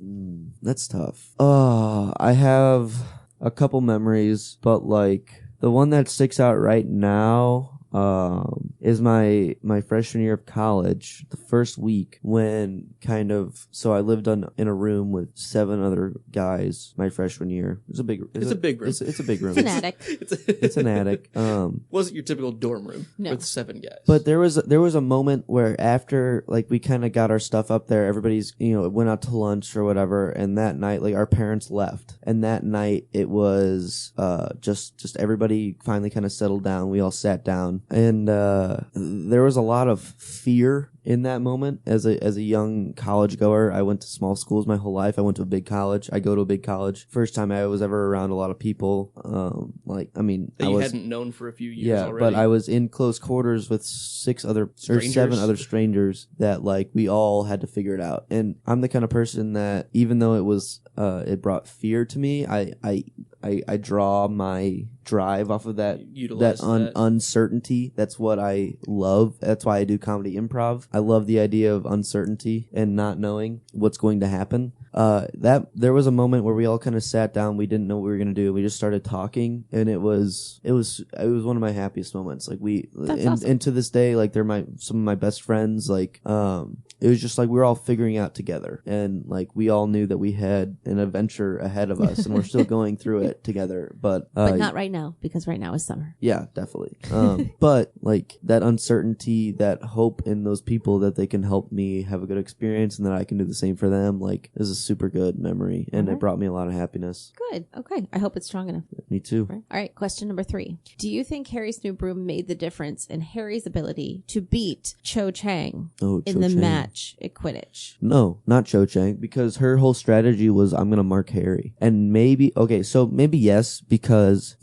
That's tough. I have a couple memories, but like the one that sticks out right now, is my freshman year of college, the first week when so I lived in a room with 7 other guys my freshman year. It's a big room. It's a big room. It's a big room. It's an attic. It's an attic. Wasn't your typical dorm room No. with 7 guys. But there was a moment where after like we kind of got our stuff up there, everybody's went out to lunch or whatever, and that night like our parents left, and that night it was just everybody finally kind of settled down. We all sat down, and there was a lot of fear in that moment. As a young college goer, I went to small schools my whole life. I went to a big college. I go to a big college. First time I was ever around a lot of people. That you hadn't known for a few years already. But I was in close quarters with 7 other strangers that like we all had to figure it out. And I'm the kind of person that even though it brought fear to me, I draw my drive off of that uncertainty. That's what I love. That's why I do comedy improv. I love the idea of uncertainty and not knowing what's going to happen. That there was a moment where we all kind of sat down. We didn't know what we were going to do. We just started talking, and it was one of my happiest moments. Like awesome. And to this day, like they're some of my best friends. Like it was just like we were all figuring out together, and like we all knew that we had an adventure ahead of us, and we're still going through it together. But not right now, because right now is summer. Yeah, definitely. But like that uncertainty, that hope in those people that they can help me have a good experience, and that I can do the same for them, like is a super good memory, and it brought me a lot of happiness. Good. Okay. I hope it's strong enough. Me too. Right. All right. Question number 3. Do you think Harry's new broom made the difference in Harry's ability to beat Chang in the match at Quidditch? No, not Chang, because her whole strategy was I'm going to mark Harry. And maybe yes, because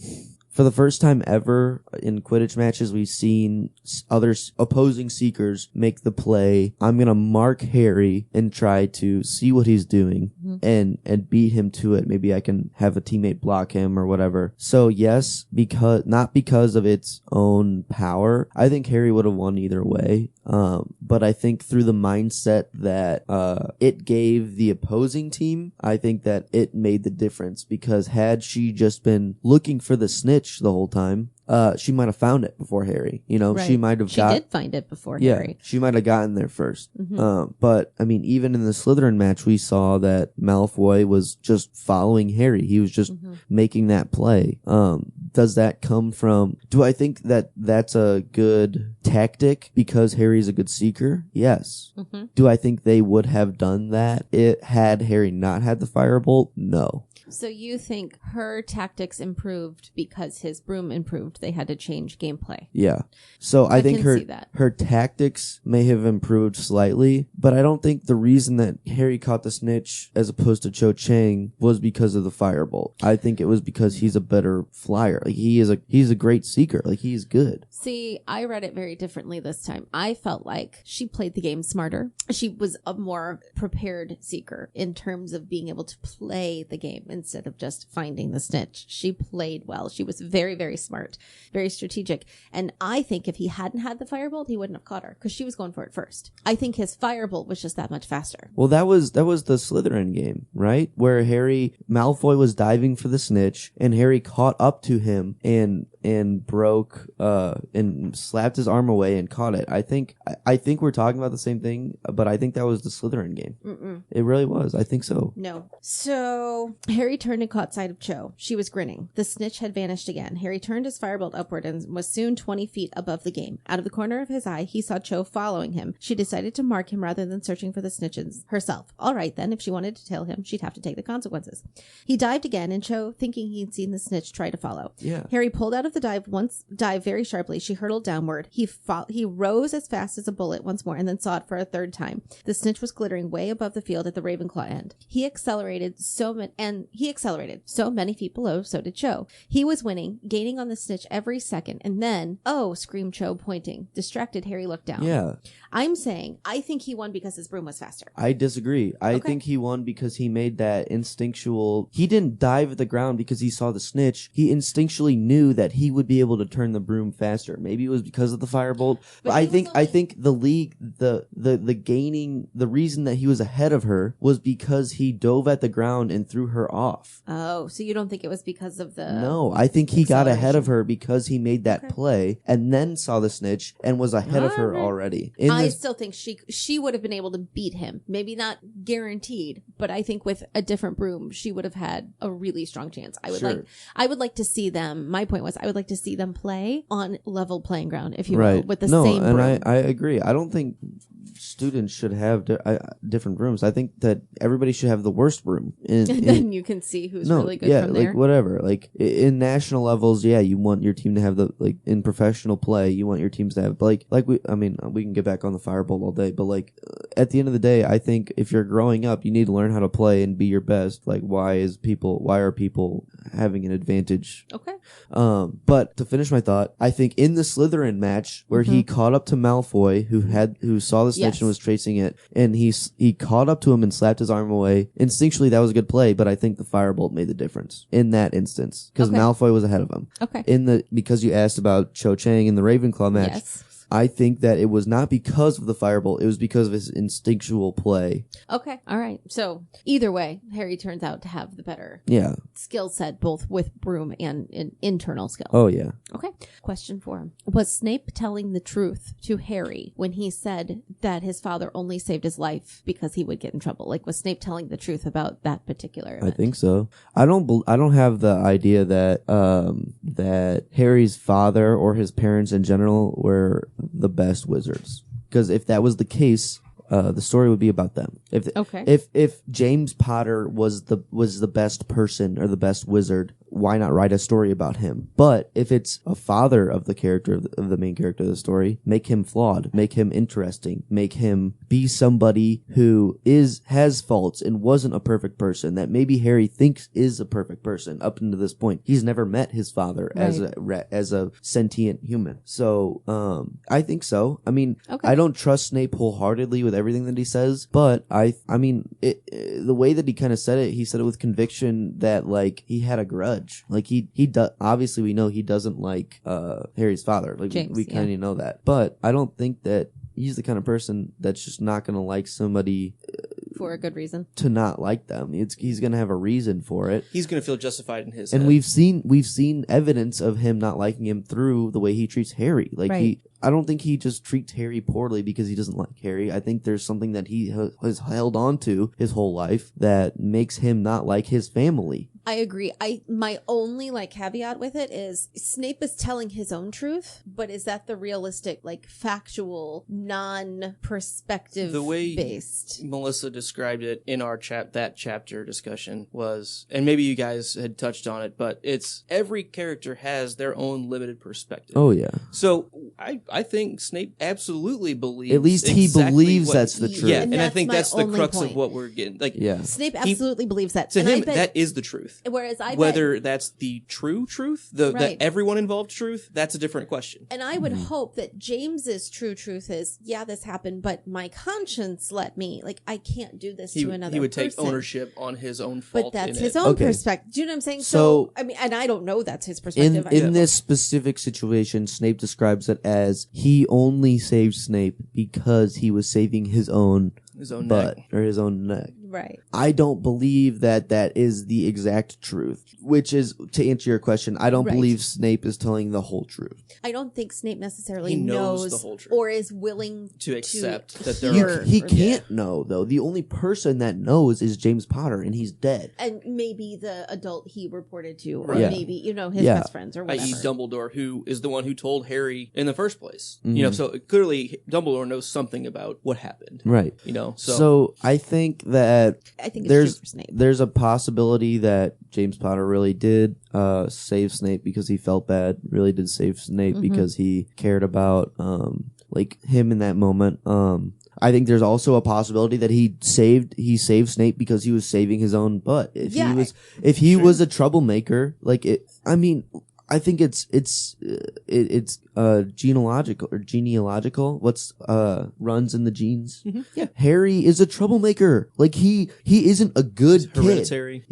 for the first time ever in Quidditch matches, we've seen other opposing seekers make the play, I'm going to mark Harry and try to see what he's doing and beat him to it. Maybe I can have a teammate block him or whatever. So yes, not because of its own power. I think Harry would have won either way. But I think through the mindset that it gave the opposing team, I think that it made the difference, because had she just been looking for the snitch the whole time, she might have found it before Harry. Right. She might have She did find it before Harry. She might have gotten there first. But I mean, even in the Slytherin match, we saw that Malfoy was just following Harry. He was just making that play. Does that come from? Do I think that that's a good tactic because Harry's a good seeker? Yes. Do I think they would have done that had Harry not had the firebolt? No. So you think her tactics improved because his broom improved? They had to change gameplay. Yeah. So I think her tactics may have improved slightly, but I don't think the reason that Harry caught the snitch as opposed to Cho Chang was because of the firebolt. I think it was because he's a better flyer. Like he's a great seeker. Like he's good. See, I read it very differently this time. I felt like she played the game smarter. She was a more prepared seeker in terms of being able to play the game instead of just finding the snitch. She played well. She was very, very smart, very strategic. And I think if he hadn't had the firebolt, he wouldn't have caught her because she was going for it first. I think his firebolt was just that much faster. Well, that was the Slytherin game, right? Where Malfoy was diving for the snitch, and Harry caught up to him and broke and slapped his arm away and caught it. I think we're talking about the same thing, but I think that was the Slytherin game. It really was. I think so. No. So Harry turned and caught sight of Cho. She was grinning. The snitch had vanished again. Harry turned his firebolt upward and was soon 20 feet above the game. Out of the corner of his eye, he saw Cho following him. She decided to mark him rather than searching for the snitches herself. All right, then, if she wanted to tail him, she'd have to take the consequences. He dived again, and Cho, thinking he'd seen the snitch, tried to follow. Yeah. Harry pulled out of the dive very sharply. She hurtled downward. He rose as fast as a bullet once more and then saw it for a third time. The snitch was glittering way above the field at the Ravenclaw end. He accelerated so many feet below, so did Cho. He was winning, gaining on the snitch every second, and then, oh, screamed Cho, pointing. Distracted, Harry looked down. Yeah. I'm saying, I think he won because his broom was faster. I disagree. I think he won because he made that instinctual... He didn't dive at the ground because he saw the snitch. He instinctually knew that he would be able to turn the broom faster. Maybe it was because of the firebolt. But I think the league, the reason that he was ahead of her was because he dove at the ground and threw her off off. Oh, so you don't think it was because of the... No, I think he got ahead of acceleration. her because he made that play and then saw the snitch and was ahead of her Alright. already. I still think she would have been able to beat him. Maybe not guaranteed, but I think with a different broom, she would have had a really strong chance. I would like to see them. My point was, I would like to see them play on level playing ground, if you will, with the same broom. And I agree. I don't think students should have different brooms. I think that everybody should have the worst broom. And then you can see who's really good from there. Like whatever. Like in national levels, you want your team to have in professional play, you want your teams to have we can get back on the Firebolt all day, but at the end of the day, I think if you're growing up, you need to learn how to play and be your best. Like why are people having an advantage? Okay. But to finish my thought, I think in the Slytherin match where he caught up to Malfoy, who saw the snitch and was tracing it, and he caught up to him and slapped his arm away. Instinctually, that was a good play, but I think the Firebolt made the difference in that instance because Malfoy was ahead of him. Okay. Because you asked about Cho Chang in the Ravenclaw match. Yes. I think that it was not because of the Firebolt. It was because of his instinctual play. Okay. All right. So either way, Harry turns out to have the better skill set, both with broom and internal skill. Oh, yeah. Okay. Question for him. Was Snape telling the truth to Harry when he said that his father only saved his life because he would get in trouble? Like, was Snape telling the truth about that particular event? I think so. I don't have the idea that Harry's father or his parents in general were the best wizards, because if that was the case, the story would be about them. If James Potter was the best person or the best wizard, why not write a story about him? But if it's a father of the character of the main character of the story, make him flawed, make him interesting, make him be somebody who has faults and wasn't a perfect person that maybe Harry thinks is a perfect person up until this point. He's never met his father as a sentient human. So I think so. I mean, I don't trust Snape wholeheartedly with everything that he says, but the way that he kind of said it, he said it with conviction that he had a grudge. Like he obviously we know he doesn't like Harry's father. Like James, we kind of know that, but I don't think that he's the kind of person that's just not going to like somebody for a good reason to not like them. He's going to have a reason for it. He's going to feel justified in his and head. we've seen evidence of him not liking him through the way he treats Harry. I don't think he just treats Harry poorly because he doesn't like Harry. I think there's something that he has held on to his whole life that makes him not like his family. I agree. My only caveat with it is Snape is telling his own truth, but is that the realistic, factual, non-perspective the way based? Melissa described it in our that chapter discussion was, and maybe you guys had touched on it, but it's every character has their own limited perspective. Oh yeah. So I think Snape absolutely believes. At least he believes that's the truth. Yeah, and I think that's the crux of what we're getting. Snape absolutely believes that. To him, that is the truth. Whereas whether that's the true truth, the everyone involved truth, that's a different question. And I would hope that James's true truth is, this happened, but my conscience let me. I can't do this to another person. He would take ownership on his own fault. But that's his own perspective. Do you know what I'm saying? So I mean, and I don't know that's his perspective. In this specific situation, Snape describes it as he only saved Snape because he was saving his own butt neck. or his own neck. Right. I don't believe that is the exact truth, which is, to answer your question, I don't believe Snape is telling the whole truth. I don't think Snape necessarily knows the whole truth or is willing to accept that there He can't know, though. The only person that knows is James Potter, and he's dead. And maybe the adult he reported to, or maybe, his best friends or whatever. I.e. Dumbledore, who is the one who told Harry in the first place. So clearly Dumbledore knows something about what happened. Right. So I think that there's a possibility that James Potter really did save Snape because he felt bad, really did save Snape because he cared about him in that moment. I think there's also a possibility that he saved Snape because he was saving his own butt. If he was a troublemaker, I think it's genealogical. What's runs in the genes. Mm-hmm. Yeah. Harry is a troublemaker. Like he isn't a good kid. Hereditary.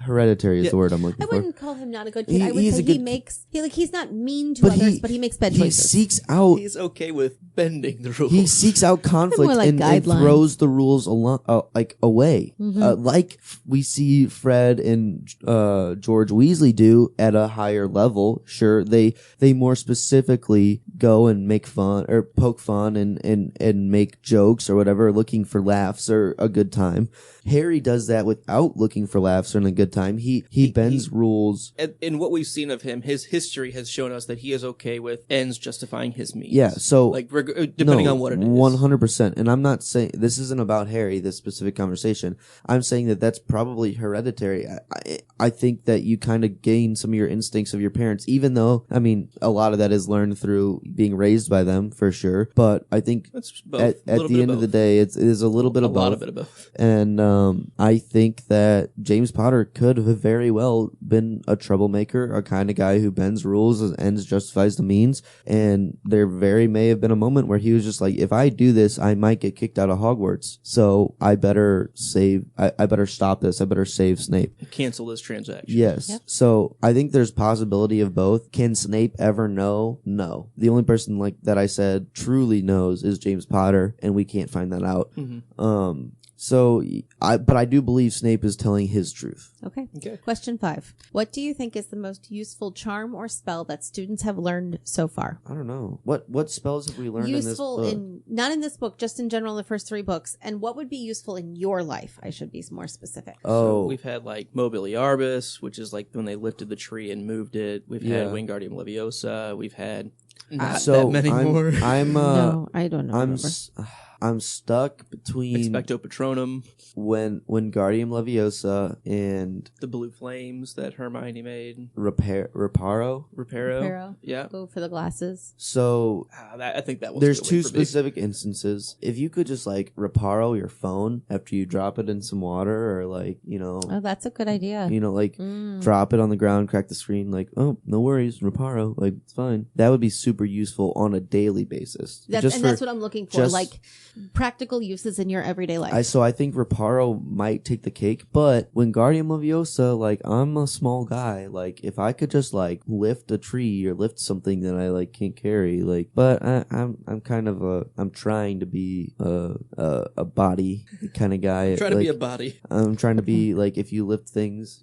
Hereditary is the word I'm looking I for. wouldn't call him not a good kid. I would say he's not mean to But others, but he makes bad He choices. seeks out. He's okay with bending the rules. He seeks out conflict More like and guidelines. throws the rules away. Mm-hmm. Like we see Fred and George Weasley do at a higher level. Sure, they more specifically go and make fun or poke fun and make jokes or whatever, looking for laughs or a good time. Harry does that without looking for laughs or a good time. He bends rules. In what we've seen of him, his history has shown us that he is okay with ends justifying his means. Yeah, so like depending on what it is. 100%. And I'm not saying this isn't about Harry, this specific conversation. I'm saying that that's probably hereditary. I think that you kind of gain some of your instincts of your parents, even though, I mean, a lot of that is learned through being raised by them for sure. But I think That's both. at the end of the day, it is a little bit of both. A lot of it of both. And I think that James Potter could have very well been a troublemaker, a kind of guy who bends rules as ends justifies the means. And there may have been a moment where he was just like, if I do this, I might get kicked out of Hogwarts. So I better I better stop this. I better save Snape. Cancel this transaction. Yes. Yep. So I think there's possibility of both. Can Snape ever know? No. The only person like that I said truly knows is James Potter, and we can't find that out. Mm-hmm. But I do believe Snape is telling his truth. Okay. Okay. Question 5. What do you think is the most useful charm or spell that students have learned so far? I don't know. What spells have we learned Useful in this book? not in this book, just in general in the first 3 books. And what would be useful in your life? I should be more specific. So we've had like Mobiliarbus, which is like when they lifted the tree and moved it. We've had Wingardium Leviosa. We've had not that many more. No, I don't know. I'm stuck between Expecto Patronum, when Wingardium Leviosa and the blue flames that Hermione made, Reparo. Yeah. Go for the glasses. So I think that was there's 2 specific instances. If you could just like Reparo your phone after you drop it in some water, or like Oh, that's a good idea. Drop it on the ground, crack the screen, like, oh, no worries, Reparo, like, it's fine. That would be super useful on a daily basis. That's what I'm looking for, like practical uses in your everyday life. I think Reparo might take the cake, but Wingardium Leviosa, like, I'm a small guy. Like, if I could just like lift a tree or lift something that I like can't carry, like, but I'm kind of I'm trying to be a body kind of guy. Trying to be a body. I'm trying to be like, if you lift things,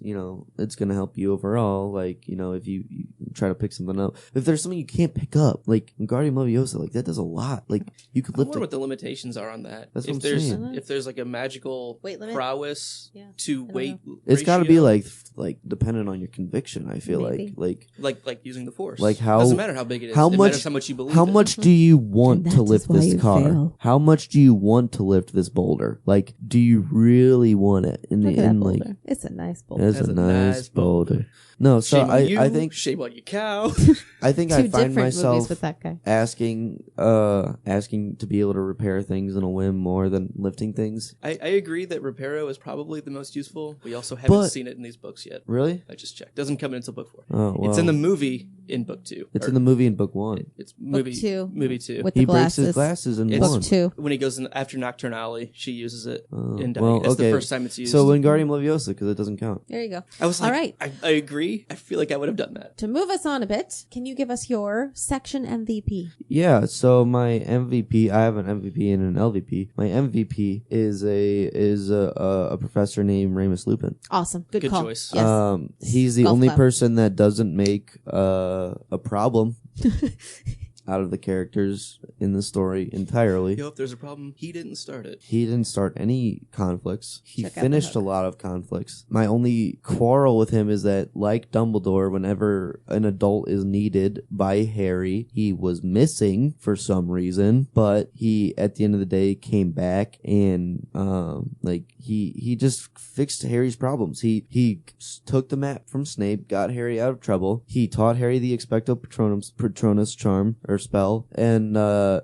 it's gonna help you overall. Like, if you try to pick something up, if there's something you can't pick up, like Wingardium Leviosa, like that does a lot. Like you could lift I wonder what the limitations are on that. That's if what I'm there's saying. if there's like a magical weight limit? prowess to weight, It's got to ratio, be like dependent on your conviction. I feel Maybe. like using the force. Like how doesn't matter how big it is. How it much? matters how much you believe. How it. much do you want And to that lift is why this you car? fail. How much do you want to lift this boulder? Like, do you really want it? And Look at that like, boulder. It's a nice boulder. it's a nice boulder. No, so Shame on you, I think shame on your cow. I think Two I find different myself movies with that guy. asking to be able to repair things in a whim more than lifting things. I agree that Reparo is probably the most useful. We also haven't seen it in these books yet. Really? I just checked. Doesn't come in until book 4. Oh, well. It's in the movie in book 2. It's in the movie in book 1. It's movie Book 2. Movie 2. With He the breaks glasses. his glasses in It's- 1. Book 2. When he goes in after Nocturnale, she uses it in Dying. well, That's okay. the first time it's used. So Wingardium Leviosa, because it doesn't count. There you go. I was like, All right. I agree. I feel like I would have done that. To move us on a bit, can you give us your section MVP? Yeah, so my MVP, I have an MVP and an LVP. My MVP is a professor named Remus Lupin. Awesome. Good Good call. choice. Yes. He's the Golf only clap. person that doesn't make a problem out of the characters in the story entirely. Yo, if there's a problem, he didn't start it. He didn't start any conflicts. He Check out the finished a hook. lot of conflicts. My only quarrel with him is that, like Dumbledore, whenever an adult is needed by Harry, he was missing for some reason, but he, at the end of the day, came back and, he just fixed Harry's problems. He took the map from Snape, got Harry out of trouble. He taught Harry the Expecto Patronus charm, or or spell, and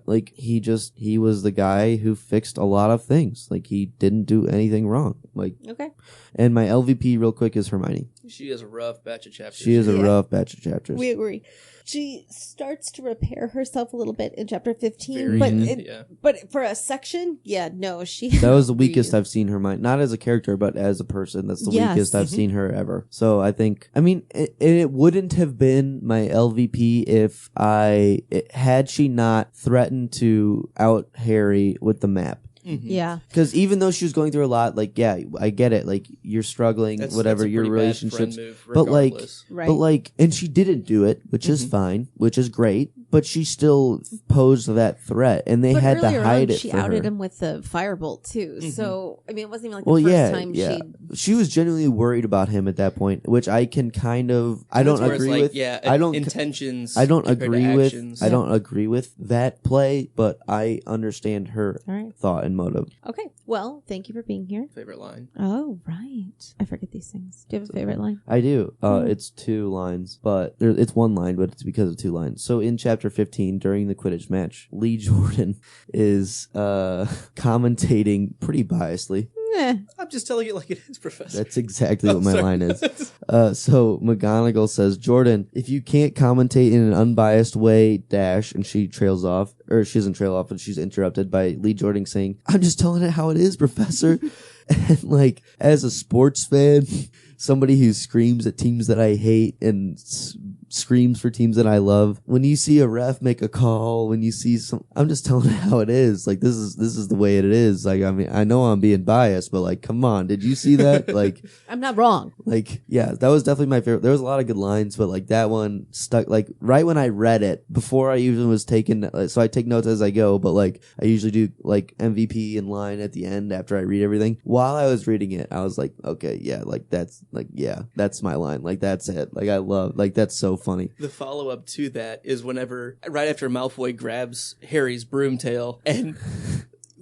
like he was the guy who fixed a lot of things. Like he didn't do anything wrong. Like Okay. And my LVP real quick is Hermione. She is a rough batch of chapters. She is a rough batch of chapters. We agree. She starts to repair herself a little bit in chapter 15, Very, but for a section, no, she. That was the weakest I've seen Hermione, not as a character, but as a person. That's the weakest I've seen her ever. So I think, it wouldn't have been my LVP if had she not threatened to out Harry with the map. Mm-hmm. Yeah. Because even though she was going through a lot, like, yeah, I get it. Like, you're struggling, whatever, that's a your pretty relationships. bad friend move, but like, Right. and she didn't do it, which is fine, which is great. But she still posed that threat, and they had to hide it. She for her. outed him with the firebolt too. Mm-hmm. So it wasn't even like the first time she was genuinely worried about him at that point, which I can kind of. I don't agree with. Yeah, I don't intentions. I don't agree with. Actions. I don't agree with that play, but I understand her thought and motive. Okay. Well, thank you for being here. Favorite line. Oh, right. I forget these things. Do you have a favorite line? I do. It's 2 lines, but it's 1 line, but it's because of 2 lines. So in chapter 15, during the Quidditch match, Lee Jordan is commentating pretty biasly. I'm just telling you like it is, Professor. That's exactly what my line is. So McGonagall says, Jordan, if you can't commentate in an unbiased way, and she trails off, or she doesn't trail off, but she's interrupted by Lee Jordan saying, I'm just telling it how it is, Professor. And like, as a sports fan, somebody who screams at teams that I hate and screams for teams that I love, when you see a ref make a call, when you see I'm just telling it how it is. Like, this is the way it is. Like, I know I'm being biased, but like, come on, did you see that? Like, I'm not wrong. Like, yeah, that was definitely my favorite. There was a lot of good lines, but like that one stuck. Like right when I read it, before I even was taking, so I take notes as I go, but like I usually do like MVP in line at the end after I read everything. While I was reading it, I was like, okay, yeah, like that's my line. Like that's it. Like I love, like that's so funny. The follow up to that is whenever right after Malfoy grabs Harry's broom tail and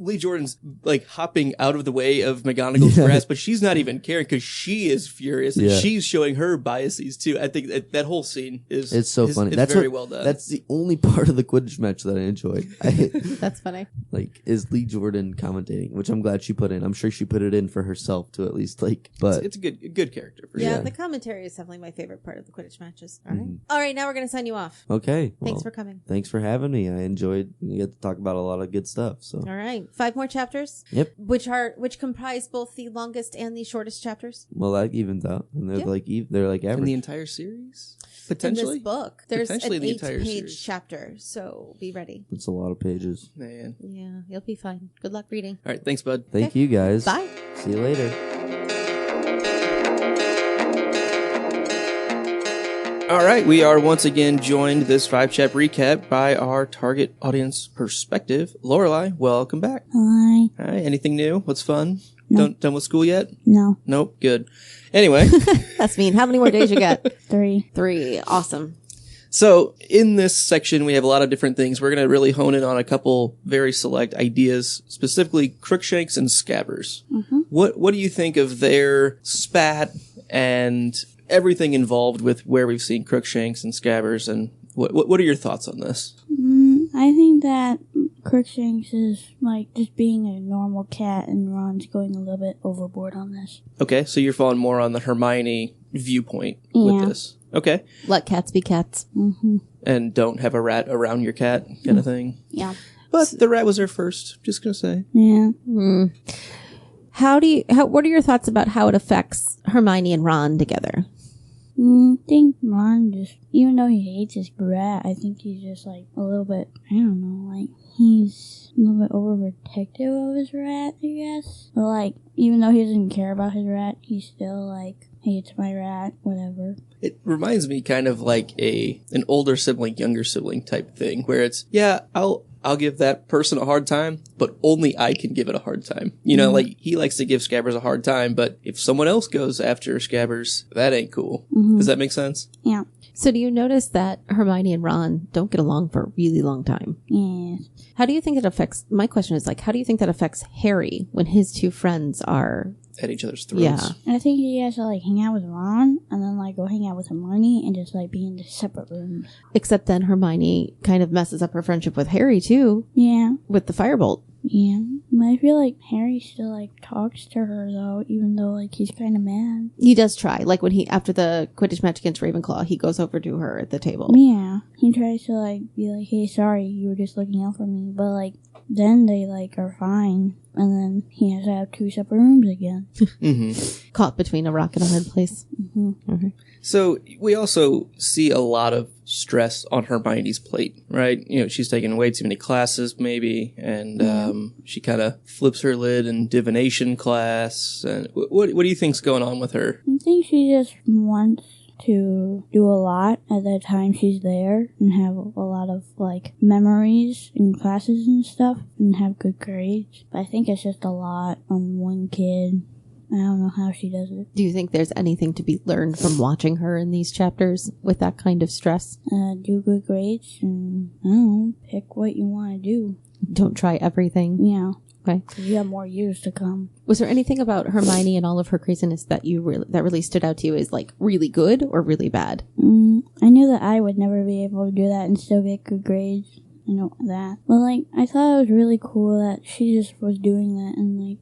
Lee Jordan's like hopping out of the way of McGonagall's grasp, but she's not even caring because she is furious and she's showing her biases too. I think that whole scene it's so funny. That's very well done. That's the only part of the Quidditch match that I enjoyed. That's funny. Like, is Lee Jordan commentating, which I'm glad she put in. I'm sure she put it in for herself to at least like. But it's a good character for sure. Yeah, the commentary is definitely my favorite part of the Quidditch matches. All right, all right. Now we're gonna sign you off. Okay. Thanks for coming. Thanks for having me. I enjoyed. You get to talk about a lot of good stuff. So. All right, 5 more chapters. Yep. Which comprise both the longest and the shortest chapters. Well, that evens out, and they're they're like average. In the entire series, potentially. In this book, there's an the entire 8-page series. chapter, so be ready. It's a lot of pages. Man. Yeah, you'll be fine. Good luck reading. All right, thanks, bud. Thank you, guys. Bye. See you later. All right, we are once again joined this 5-chap recap by our target audience perspective, Lorelai. Welcome back. Hi. All right, anything new? What's fun? No. Done with school yet? No. Nope. Good. Anyway, That's mean. How many more days you got? 3. 3. Awesome. so in this section we have a lot of different things. We're going to really hone in on a couple very select ideas, specifically Crookshanks and Scabbers. Mm-hmm. What do you think of their spat and everything involved with where we've seen Crookshanks and Scabbers, and what are your thoughts on this? I think that Crookshanks is like just being a normal cat, and Ron's going a little bit overboard on this. Okay, so you're falling more on the Hermione viewpoint with this. Okay. Let cats be cats. Mm-hmm. And don't have a rat around your cat kind of thing. Yeah. But the rat was there first, just gonna say. Yeah. What are your thoughts about how it affects Hermione and Ron together? I think Ron just, even though he hates his rat, I think he's just like a little bit, I don't know, like he's a little bit overprotective of his rat, I guess. But like, even though he doesn't care about his rat, he still like hates my rat, whatever. It reminds me kind of like an older sibling, younger sibling type thing, where it's, yeah, I'll give that person a hard time, but only I can give it a hard time. You know, like he likes to give Scabbers a hard time, but if someone else goes after Scabbers, that ain't cool. Does that make sense? Yeah. So do you notice that Hermione and Ron don't get along for a really long time? Yes. How do you think it affects, my question is like, how do you think that affects Harry when his 2 friends are at each other's throats. Yeah. I think he has to, like, hang out with Ron and then, like, go hang out with Hermione and just, like, be in the separate rooms. Except then Hermione kind of messes up her friendship with Harry, too, Yeah. with the firebolt. Yeah. But I feel like Harry still, like, talks to her, though, even though, like, he's kind of mad. He does try. Like, when after the Quidditch match against Ravenclaw, he goes over to her at the table. Yeah. He tries to, like, be like, hey, sorry, you were just looking out for me. But, like, then they, like, are fine. And then he has to have 2 separate rooms again. Mm-hmm. Caught between a rock and a hard place. Mm-hmm. Okay. So we also see a lot of stress on Hermione's plate, right? You know, she's taking way too many classes, maybe, and she kind of flips her lid in divination class. And what do you think's going on with her? I think she just wants to do a lot at the time she's there and have a lot of, like, memories in classes and stuff and have good grades. But I think it's just a lot on one kid. I don't know how she does it. Do you think there's anything to be learned from watching her in these chapters with that kind of stress? Do good grades and, I don't know, pick what you want to do. Don't try everything. Yeah. Okay. 'Cause you have more years to come. Was there anything about Hermione and all of her craziness that that really stood out to you as, like, really good or really bad? I knew that I would never be able to do that and still get good grades. I know that. But, like, I thought it was really cool that she just was doing that and, like,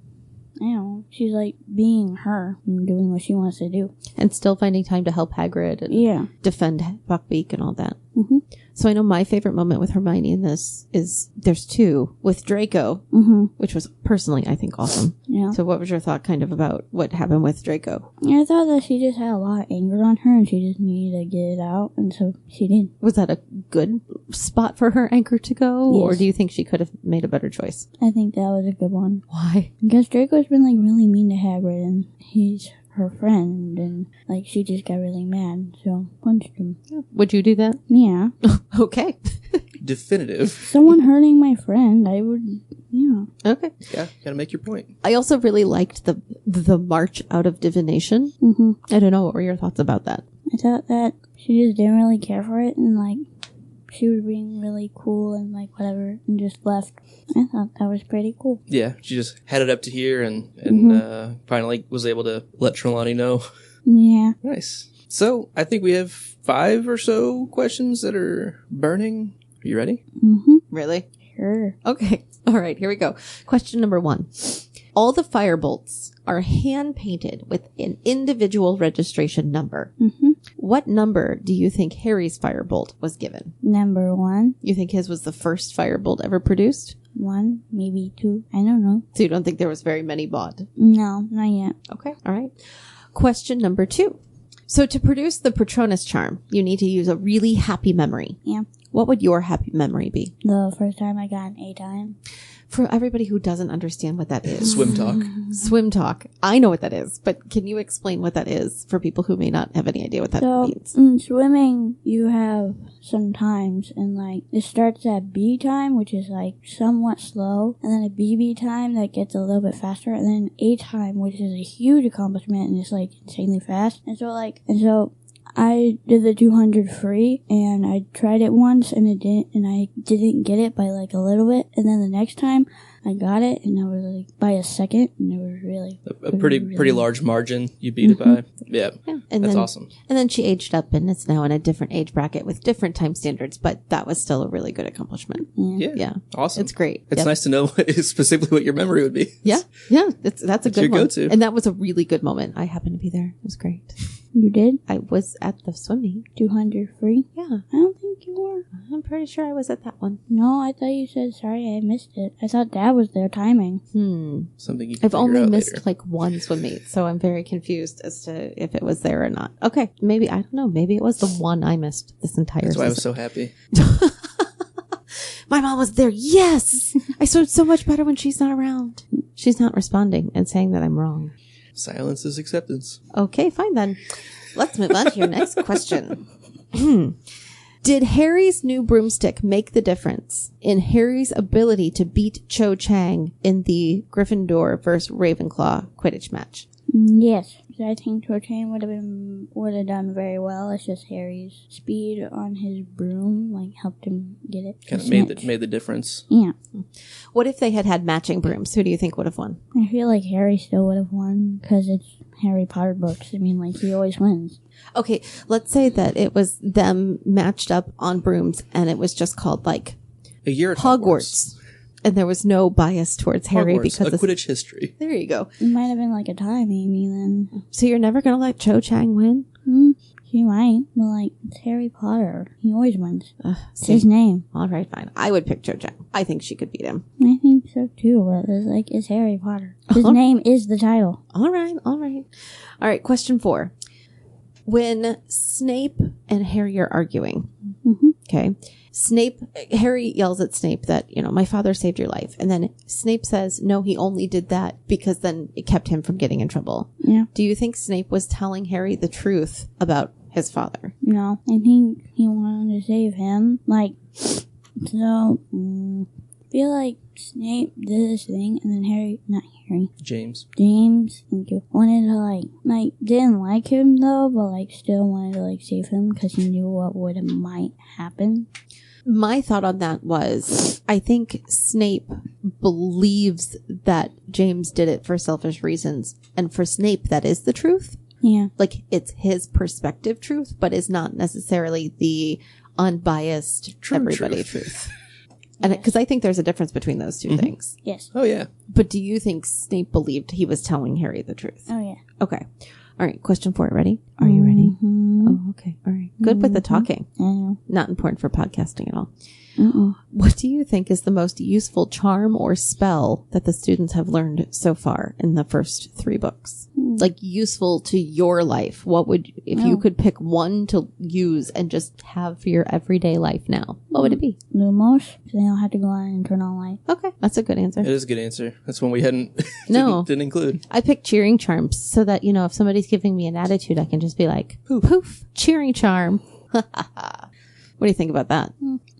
I don't know, she's, like, being her and doing what she wants to do. And still finding time to help Hagrid and Yeah. defend Buckbeak and all that. Mm-hmm. So I know my favorite moment with Hermione in this is, there's 2, with Draco, Mm-hmm. which was personally, I think, awesome. Yeah. So what was your thought kind of about what happened with Draco? I thought that she just had a lot of anger on her and she just needed to get it out, and so she did. Was that a good spot for her anchor to go? Yes. Or do you think she could have made a better choice? I think that was a good one. Why? Because Draco's been, like, really mean to Hagrid, and he's her friend, and, like, she just got really mad, so punched him. Would you do that? Yeah. Okay. Definitive. Someone hurting my friend, I would, yeah. Okay. Yeah, gotta make your point. I also really liked the march out of divination. Mm-hmm. I don't know. What were your thoughts about that? I thought that she just didn't really care for it, and, like, she was being really cool and, like, whatever, and just left. I thought that was pretty cool. Yeah, she just headed up to here and finally was able to let Trelawney know. Yeah. Nice. So I think we have 5 or so questions that are burning. Are you ready? Mm-hmm. Really? Sure. Okay. All right. Here we go. Question number 1. All the firebolts are hand-painted with an individual registration number. Mm-hmm. What number do you think Harry's firebolt was given? Number 1. You think his was the first firebolt ever produced? 1, maybe 2. I don't know. So you don't think there was very many bought? No, not yet. Okay. All right. Question number 2. So to produce the Patronus charm, you need to use a really happy memory. Yeah. What would your happy memory be? The first time I got an A time. For everybody who doesn't understand what that is. Swim talk. Swim talk. I know what that is, but can you explain what that is for people who may not have any idea what that So, means? in swimming, you have some times, and, like, it starts at B time, which is, like, somewhat slow, and then a BB time that gets a little bit faster, and then A time, which is a huge accomplishment, and it's, like, insanely fast. And so I did the 200 free, and I tried it once, and I didn't get it by, like, a little bit, and then the next time I got it, and I was, like, by a second, and it was really... A pretty large margin you beat it by. Yeah. And That's then, awesome. And then she aged up, and it's now in a different age bracket with different time standards, but that was still a really good accomplishment. Yeah. Yeah. Awesome. It's great. It's Yep. nice to know specifically what your memory would be. Yeah. Yeah. That's a good your one. go-to. And that was a really good moment. I happened to be there. It was great. You did? I was at the swim meet. 200 free? Yeah. I don't think you were. I'm pretty sure I was at that one. No, I thought you said, sorry, I missed it. I thought that was their timing. Something you can I've figure only out missed later. like one swim meet, so I'm very confused as to if it was there or not. Okay, maybe, I don't know, maybe it was the one I missed this entire That's why I was season. so happy. My mom was there. Yes! I swim so much better when she's not around. She's not responding and saying that I'm wrong. Silence is acceptance. Okay, fine then. Let's move on to your next question. Did Harry's new broomstick make the difference in Harry's ability to beat Chang in the Gryffindor versus Ravenclaw Quidditch match? Yes. I think Cho Chang would have done very well. It's just Harry's speed on his broom helped him get it. Kind of made the difference. Yeah. What if they had matching brooms? Who do you think would have won? I feel like Harry still would have won because it's Harry Potter books. I mean, he always wins. Okay, let's say that it was them matched up on brooms and it was just called A Year at Hogwarts. And there was no bias towards Harry because of Quidditch history. There you go. It might have been a tie maybe then. So you're never going to let Cho Chang win? She might, but it's Harry Potter. He always wins. It's his name. All right, fine. I would pick Cho Chang. I think she could beat him. I think so too, but it's Harry Potter. His name is the title. All right, question 4. When Snape and Harry are arguing, okay, Harry yells at Snape that, my father saved your life. And then Snape says, no, he only did that because then it kept him from getting in trouble. Yeah. Do you think Snape was telling Harry the truth about his father? No, I think he wanted to save him. I feel like Snape did this thing and then James, thank you, wanted to didn't like him though, but still wanted to save him because he knew what might happen. My thought on that was, I think Snape believes that James did it for selfish reasons. And for Snape, that is the truth. Yeah. It's his perspective truth, but is not necessarily the unbiased everybody truth. And because I think there's a difference between those two things. Yes. Oh, yeah. But do you think Snape believed he was telling Harry the truth? Oh, yeah. Okay. All right. Question 4. Ready? Are you ready? Oh, okay. All right. Good with the talking. I know. Not important for podcasting at all. What do you think is the most useful charm or spell that the students have learned so far in the first 3 books? Useful to your life. What would, if you could pick one to use and just have for your everyday life now, what would it be? Lumos, so they don't have to go on and turn on light. Okay. That's a good answer. It is a good answer. That's one we didn't include. I picked cheering charms so that, if somebody's giving me an attitude, I can just be like, poof, cheering charm. What do you think about that?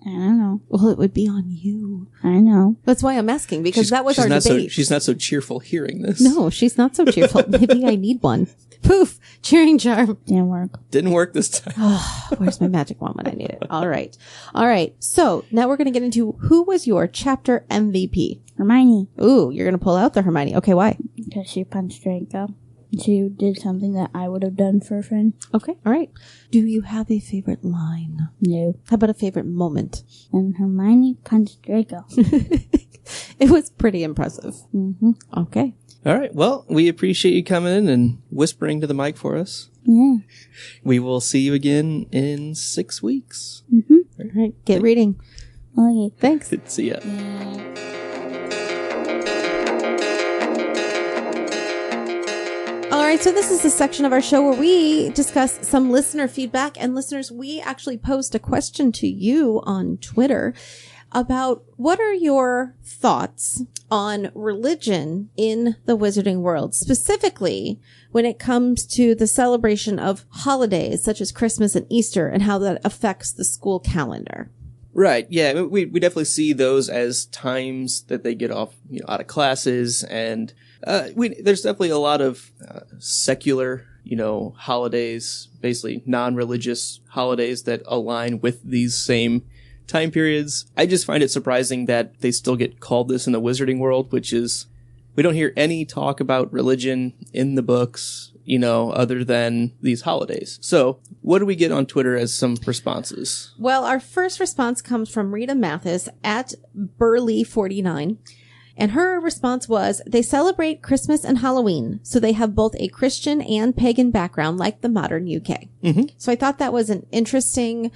I don't know. Well, it would be on you. I know. That's why I'm asking, because that was our debate. She's not so cheerful hearing this. No, she's not so cheerful. Maybe I need one. Poof! Cheering charm. Didn't work this time. Where's my magic wand when I need it? All right. So now we're going to get into who was your chapter MVP? Hermione. Ooh, you're going to pull out the Hermione. Okay, why? Because she punched Draco. She did something that I would have done for a friend. Okay, all right. Do you have a favorite line? No. How about a favorite moment? And Hermione punched Draco. It was pretty impressive. Okay. All right. Well, we appreciate you coming in and whispering to the mic for us. Yeah. We will see you again in 6 weeks. All right. Get reading. Okay. Thanks. See ya. All right, so this is the section of our show where we discuss some listener feedback. And listeners, we actually posed a question to you on Twitter about what are your thoughts on religion in the wizarding world, specifically when it comes to the celebration of holidays such as Christmas and Easter and how that affects the school calendar. Right. Yeah. We definitely see those as times that they get off, out of classes, and there's definitely a lot of secular, holidays, basically non-religious holidays that align with these same time periods. I just find it surprising that they still get called this in the wizarding world, which is, we don't hear any talk about religion in the books, other than these holidays. So what do we get on Twitter as some responses? Well, our first response comes from Rita Mathis at Burley49. And her response was, they celebrate Christmas and Halloween, so they have both a Christian and pagan background like the modern UK. So I thought that was an interesting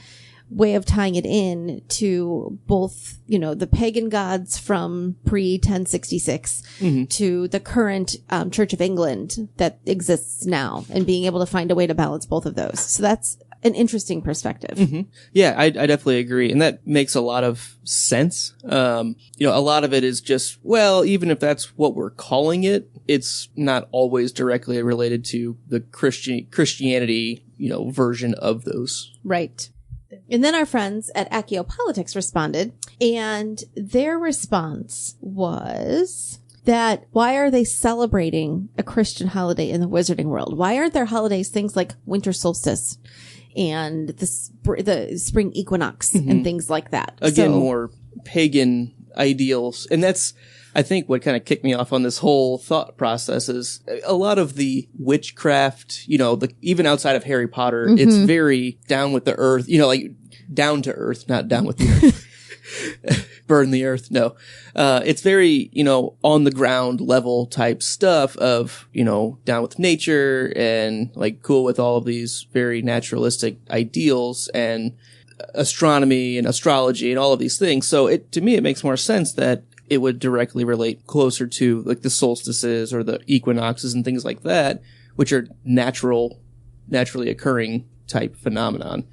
way of tying it in to both, the pagan gods from pre-1066 to the current Church of England that exists now, and being able to find a way to balance both of those. So that's an interesting perspective. Yeah, I definitely agree. And that makes a lot of sense. A lot of it is just, well, even if that's what we're calling it, it's not always directly related to the Christianity, version of those. Right. And then our friends at Acchiopolitics responded, and their response was that why are they celebrating a Christian holiday in the wizarding world? Why aren't there holidays, things like winter solstice and the spring equinox and things like that? Again, more pagan ideals. And that's, I think, what kind of kicked me off on this whole thought process is a lot of the witchcraft, even outside of Harry Potter, it's very down with the earth, like down to earth, not down with the earth. Burn the earth. No. It's very, on the ground level type stuff of, down with nature and like cool with all of these very naturalistic ideals and astronomy and astrology and all of these things. So to me, it makes more sense that it would directly relate closer to like the solstices or the equinoxes and things like that, which are naturally occurring type phenomenon.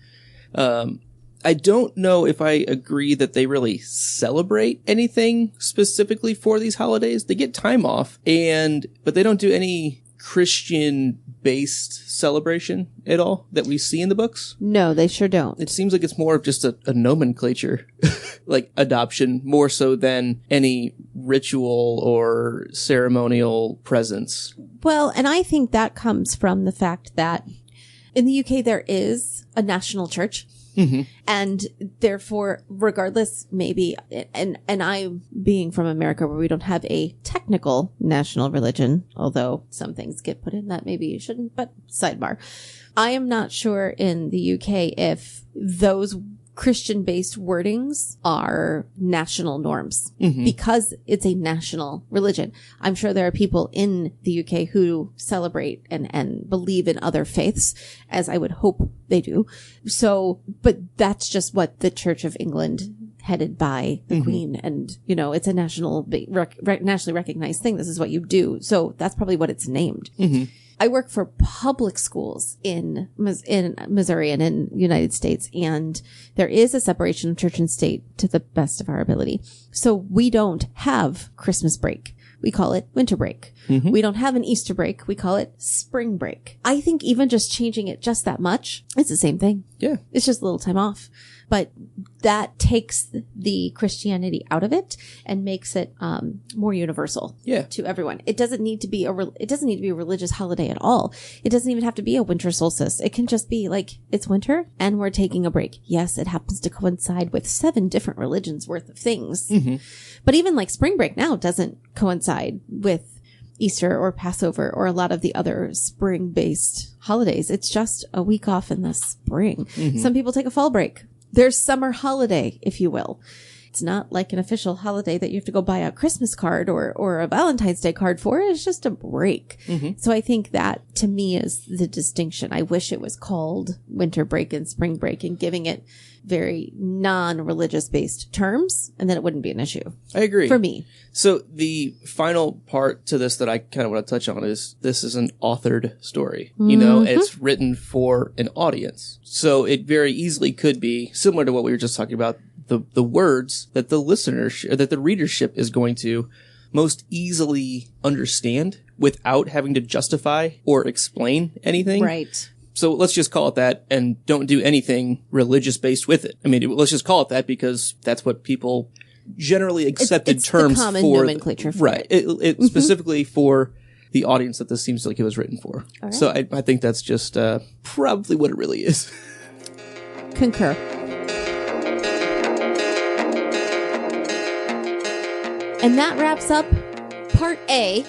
I don't know if I agree that they really celebrate anything specifically for these holidays. They get time off but they don't do any Christian-based celebration at all that we see in the books. No, they sure don't. It seems like it's more of just a nomenclature, like adoption, more so than any ritual or ceremonial presence. Well, and I think that comes from the fact that in the UK there is a national church. And therefore, regardless, maybe, and I being from America where we don't have a technical national religion, although some things get put in that maybe you shouldn't, but sidebar. I am not sure in the UK if those Christian-based wordings are national norms because it's a national religion. I'm sure there are people in the UK who celebrate and believe in other faiths, as I would hope they do. So, but that's just what the Church of England, headed by the Queen, and it's a nationally recognized thing. This is what you do. So that's probably what it's named. I work for public schools in Missouri and in the United States, and there is a separation of church and state to the best of our ability. So we don't have Christmas break. We call it winter break. We don't have an Easter break. We call it spring break. I think even just changing it just that much, it's the same thing. Yeah. It's just a little time off. But that takes the Christianity out of it and makes it more universal to everyone. It doesn't need to be a religious holiday at all. It doesn't even have to be a winter solstice. It can just be like, it's winter and we're taking a break. Yes, it happens to coincide with 7 different religions worth of things. But even like spring break now doesn't coincide with Easter or Passover or a lot of the other spring-based holidays. It's just a week off in the spring. Some people take a fall break. There's summer holiday, if you will. It's not like an official holiday that you have to go buy a Christmas card or a Valentine's Day card for. It's just a break. So I think that, to me, is the distinction. I wish it was called winter break and spring break and giving it very non-religious based terms, and then it wouldn't be an issue. I agree. For me. So the final part to this that I kind of want to touch on is this is an authored story. It's written for an audience. So it very easily could be similar to what we were just talking about, the words that the readership is going to most easily understand without having to justify or explain anything. Right. So let's just call it that and don't do anything religious based with it. I mean, let's just call it that because that's what people generally accepted it's terms the common for. Nomenclature for right. It specifically for the audience that this seems like it was written for. Right. So I think that's just probably what it really is. Concur. And that wraps up part A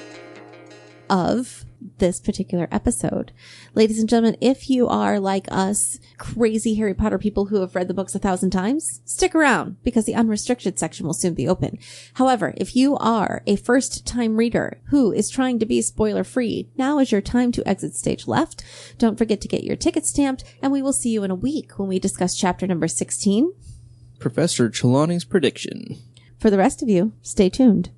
of this particular episode. Ladies and gentlemen, if you are like us, crazy Harry Potter people who have read the books 1,000 times, stick around because the unrestricted section will soon be open. However, if you are a first-time reader who is trying to be spoiler-free, now is your time to exit stage left. Don't forget to get your ticket stamped, and we will see you in a week when we discuss chapter number 16. Professor Trelawney's prediction. For the rest of you, stay tuned.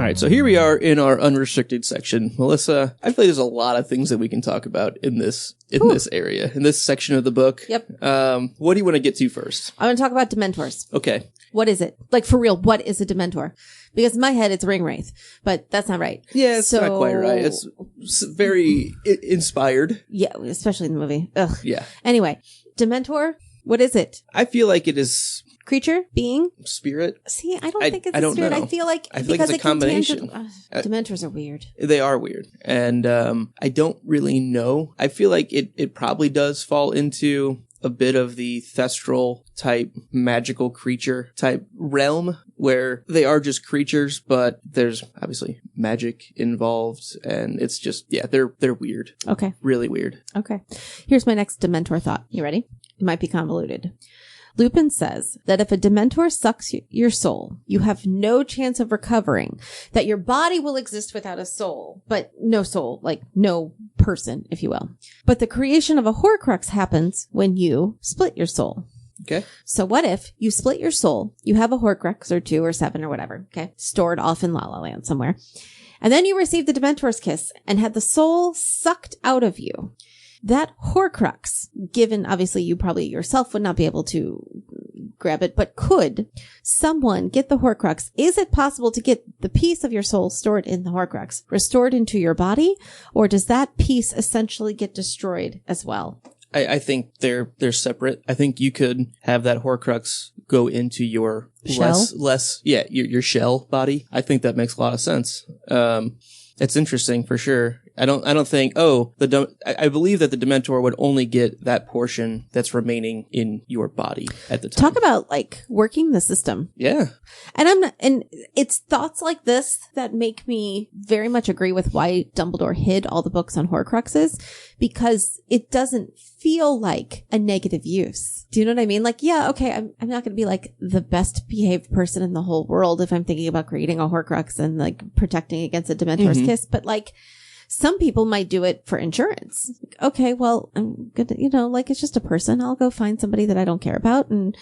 right, so here we are in our unrestricted section. Melissa, I feel like there's a lot of things that we can talk about in this area, in this section of the book. Yep. What do you want to get to first? I want to talk about Dementors. Okay. What is it? Like, for real, what is a Dementor? Because in my head, it's Ring Wraith, but that's not right. Yeah, it's not quite right. It's very inspired. Yeah, especially in the movie. Ugh. Yeah. Anyway, Dementor, what is it? I feel like it is... Creature? Being? Spirit? See, I don't think it's a don't spirit. know. I feel like it's a combination. Dementors are weird. They are weird. And I don't really know. I feel like it probably does fall into a bit of the thestral type magical creature type realm where they are just creatures, but there's obviously magic involved, and it's just, yeah, they're weird. Okay. Really weird. Okay. Here's my next Dementor thought. You ready? It might be convoluted. Lupin says that if a Dementor sucks your soul, you have no chance of recovering, that your body will exist without a soul, but no soul, like no person, if you will. But the creation of a Horcrux happens when you split your soul. Okay. So what if you split your soul, you have a Horcrux or 2 or 7 or whatever, okay, stored off in La La Land somewhere, and then you received the Dementor's kiss and had the soul sucked out of you. That Horcrux, given obviously you probably yourself would not be able to grab it, but could someone get the Horcrux? Is it possible to get the piece of your soul stored in the Horcrux restored into your body, or does that piece essentially get destroyed as well? I think they're separate. I think you could have that Horcrux go into your shell? your shell body. I think that makes a lot of sense. It's interesting for sure. I don't think, I believe that the Dementor would only get that portion that's remaining in your body at the time. Talk about like working the system. Yeah. And it's thoughts like this that make me very much agree with why Dumbledore hid all the books on Horcruxes, because it doesn't feel like a negative use. Do you know what I mean? Like, yeah, okay, I'm not going to be like the best behaved person in the whole world if I'm thinking about creating a Horcrux and like protecting against a Dementor's kiss, but like, some people might do it for insurance. Like, okay, well, I'm gonna, like, it's just a person. I'll go find somebody that I don't care about and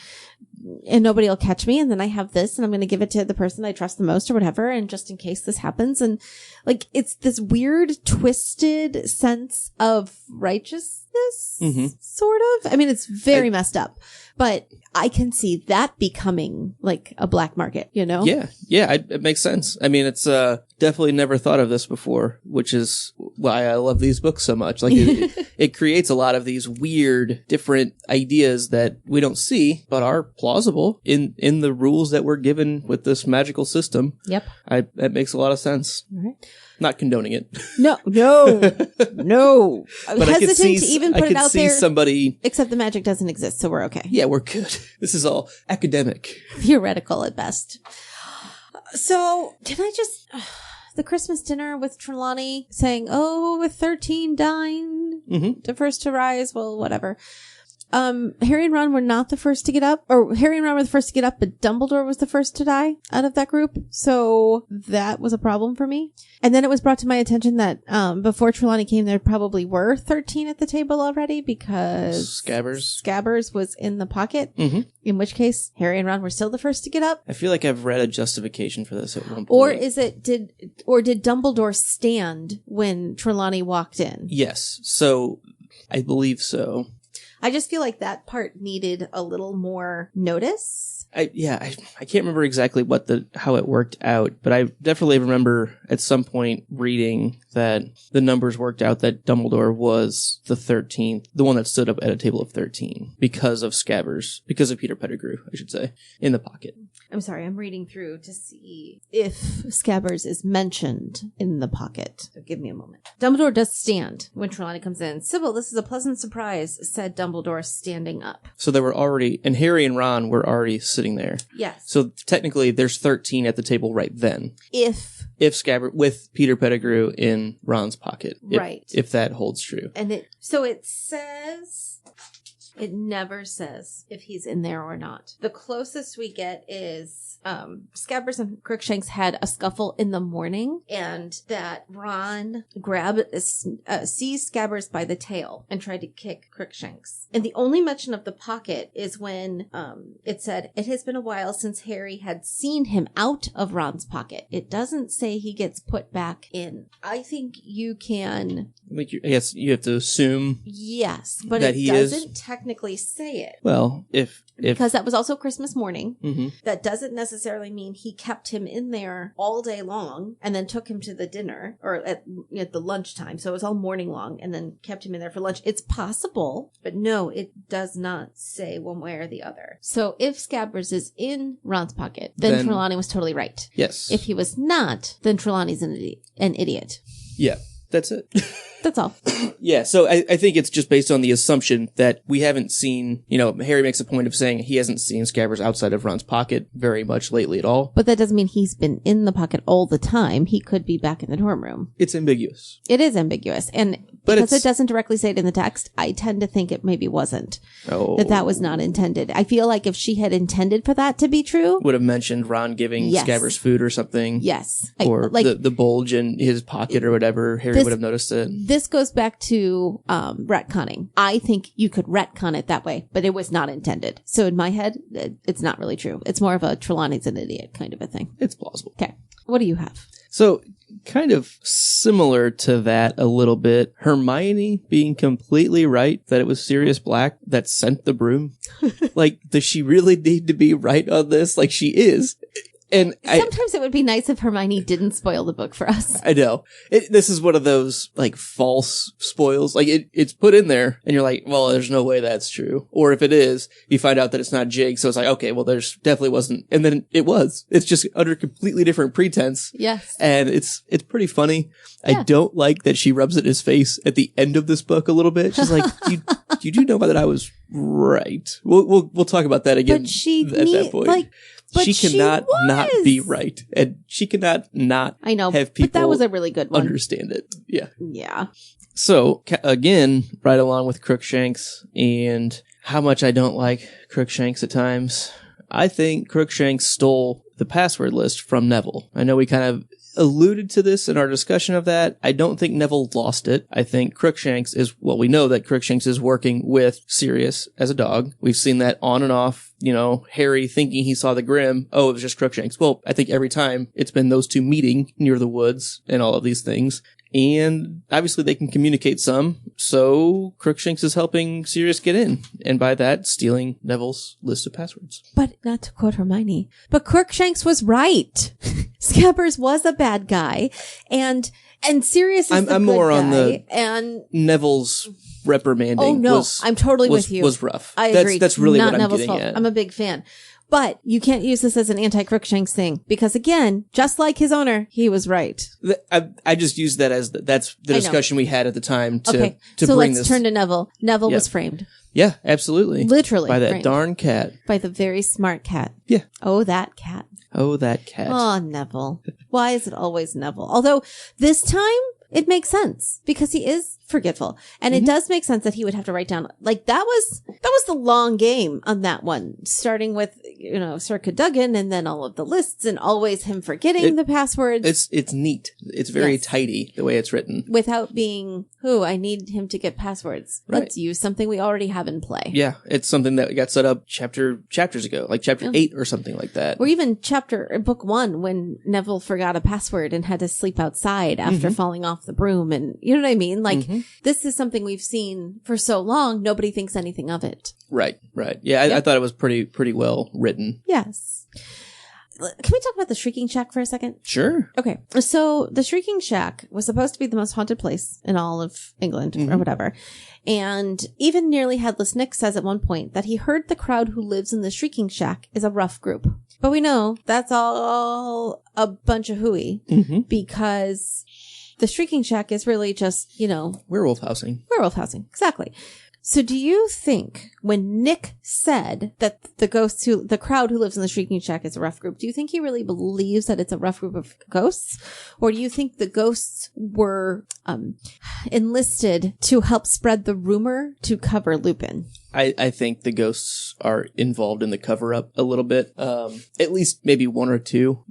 nobody will catch me. And then I have this and I'm going to give it to the person I trust the most or whatever. And just in case this happens. And like, it's this weird, twisted sense of righteousness, sort of. I mean, it's very messed up, but I can see that becoming like a black market, Yeah. It makes sense. I mean, it's definitely never thought of this before, which is why I love these books so much. Like, it creates a lot of these weird, different ideas that we don't see, but are plausible in the rules that we're given with this magical system. Yep. That makes a lot of sense. All right. Not condoning it. No. I'm but hesitant to even put it out there. Somebody... Except the magic doesn't exist, so we're okay. Yeah, we're good. This is all academic. Theoretical at best. So, did I just... the Christmas dinner with Trelawney saying, with 13 dying, the first to rise, well, whatever. Harry and Ron were not the first to get up, or Harry and Ron were the first to get up, but Dumbledore was the first to die out of that group. So that was a problem for me. And then it was brought to my attention that, before Trelawney came, there probably were 13 at the table already because Scabbers was in the pocket. In which case, Harry and Ron were still the first to get up. I feel like I've read a justification for this at one point. Or did Dumbledore stand when Trelawney walked in? Yes. So I believe so. I just feel like that part needed a little more notice. I can't remember exactly how it worked out, but I definitely remember at some point reading that the numbers worked out that Dumbledore was the 13th, the one that stood up at a table of 13 because of because of Peter Pettigrew, I should say, in the pocket. I'm sorry, I'm reading through to see if Scabbers is mentioned in the pocket. So give me a moment. Dumbledore does stand when Trelawney comes in. Sybil, this is a pleasant surprise, said Dumbledore, standing up. So they were already, and Harry and Ron were already sitting there. Yes. So technically there's 13 at the table right then. If Scabbers, with Peter Pettigrew in Ron's pocket. Right. If that holds true. And it says... It never says if he's in there or not. The closest we get is Scabbers and Crookshanks had a scuffle in the morning, and that Ron seized Scabbers by the tail and tried to kick Crookshanks. And the only mention of the pocket is when it said, it has been a while since Harry had seen him out of Ron's pocket. It doesn't say he gets put back in. I think you can... I guess you have to assume... Yes, but that it he doesn't technically say it. Well, if because that was also Christmas morning. Mm-hmm. That doesn't necessarily mean he kept him in there all day long and then took him to the dinner or at the lunchtime. So it was all morning long and then kept him in there for lunch. It's possible, but no, it does not say one way or the other. So if Scabbers is in Ron's pocket, then Trelawney was totally right. Yes. If he was not, then Trelawney's an idiot. Yeah, that's it. That's all. Yeah, so I think it's just based on the assumption that we haven't seen, Harry makes a point of saying he hasn't seen Scabbers outside of Ron's pocket very much lately at all. But that doesn't mean he's been in the pocket all the time. He could be back in the dorm room. It's ambiguous. It is ambiguous. And because it doesn't directly say it in the text, I tend to think it maybe wasn't. Oh. That was not intended. I feel like if she had intended for that to be true... Would have mentioned Ron giving Scabbers food or something. Yes. Or the bulge in his pocket or whatever. Harry would have noticed it. This goes back to retconning. I think you could retcon it that way, but it was not intended. So in my head, it's not really true. It's more of a Trelawney's an idiot kind of a thing. It's plausible. Okay. What do you have? So, kind of similar to that a little bit, Hermione being completely right that it was Sirius Black that sent the broom. Like, does she really need to be right on this? Like, she is. And sometimes it would be nice if Hermione didn't spoil the book for us. I know. This is one of those, like, false spoils. Like, it's put in there, and you're like, well, there's no way that's true. Or if it is, you find out that it's not Jig, so it's like, okay, well, there's definitely wasn't. And then it was. It's just under completely different pretense. Yes. And it's pretty funny. Yeah. I don't like that she rubs it in his face at the end of this book a little bit. She's like, you do know that I was right. We'll talk about that again but she at that point. But she cannot not be right, and she cannot not I know, have people but that was a really good one. Understand it. Yeah. Yeah. So, again, right along with Crookshanks and how much I don't like Crookshanks at times, I think Crookshanks stole the password list from Neville. I know we kind of alluded to this in our discussion of that. I don't think Neville lost it. I think Crookshanks we know that Crookshanks is working with Sirius as a dog. We've seen that on and off, Harry thinking he saw the Grim. Oh, it was just Crookshanks. Well, I think every time it's been those two meeting near the woods and all of these things. And obviously they can communicate some, so Crookshanks is helping Sirius get in, and by that, stealing Neville's list of passwords. But not to quote Hermione, but Crookshanks was right. Scabbers was a bad guy, and Sirius is the I'm good more guy, on the and Neville's reprimanding. Oh no, I'm totally with you. Was rough. I agree. That's really not what I'm Neville's getting fault. at. I'm a big fan. But you can't use this as an anti-Crookshanks thing because, again, just like his owner, he was right. I just used that as that's the discussion we had at the time to okay, so bring let's this. turn to Neville. Neville was framed. Yeah, absolutely. Literally. By that framed. darn cat. By the very smart cat. Yeah. Oh, that cat. Oh, that cat. Oh, Neville. Why is it always Neville? Although this time it makes sense because he is forgetful. And it does make sense that he would have to write down, like, that was the long game on that one, starting with, Sir Cadogan and then all of the lists and always him forgetting the passwords. It's neat. It's very tidy the way it's written. Without being, I need him to get passwords. Right. Let's use something we already have in play. Yeah, it's something that got set up chapters ago, like chapter 8 or something like that. Or even book 1 when Neville forgot a password and had to sleep outside after falling off the broom. And you know what I mean? Like, this is something we've seen for so long, nobody thinks anything of it. Right. Yeah, I thought it was pretty well written. Yes. Can we talk about the Shrieking Shack for a second? Sure. Okay. So the Shrieking Shack was supposed to be the most haunted place in all of England or whatever. And even Nearly Headless Nick says at one point that he heard the crowd who lives in the Shrieking Shack is a rough group. But we know that's all a bunch of hooey because the Shrieking Shack is really just, werewolf housing. Werewolf housing. Exactly. So do you think when Nick said that the crowd who lives in the Shrieking Shack is a rough group, do you think he really believes that it's a rough group of ghosts? Or do you think the ghosts were enlisted to help spread the rumor to cover Lupin? I think the ghosts are involved in the cover-up a little bit. At least maybe one or two,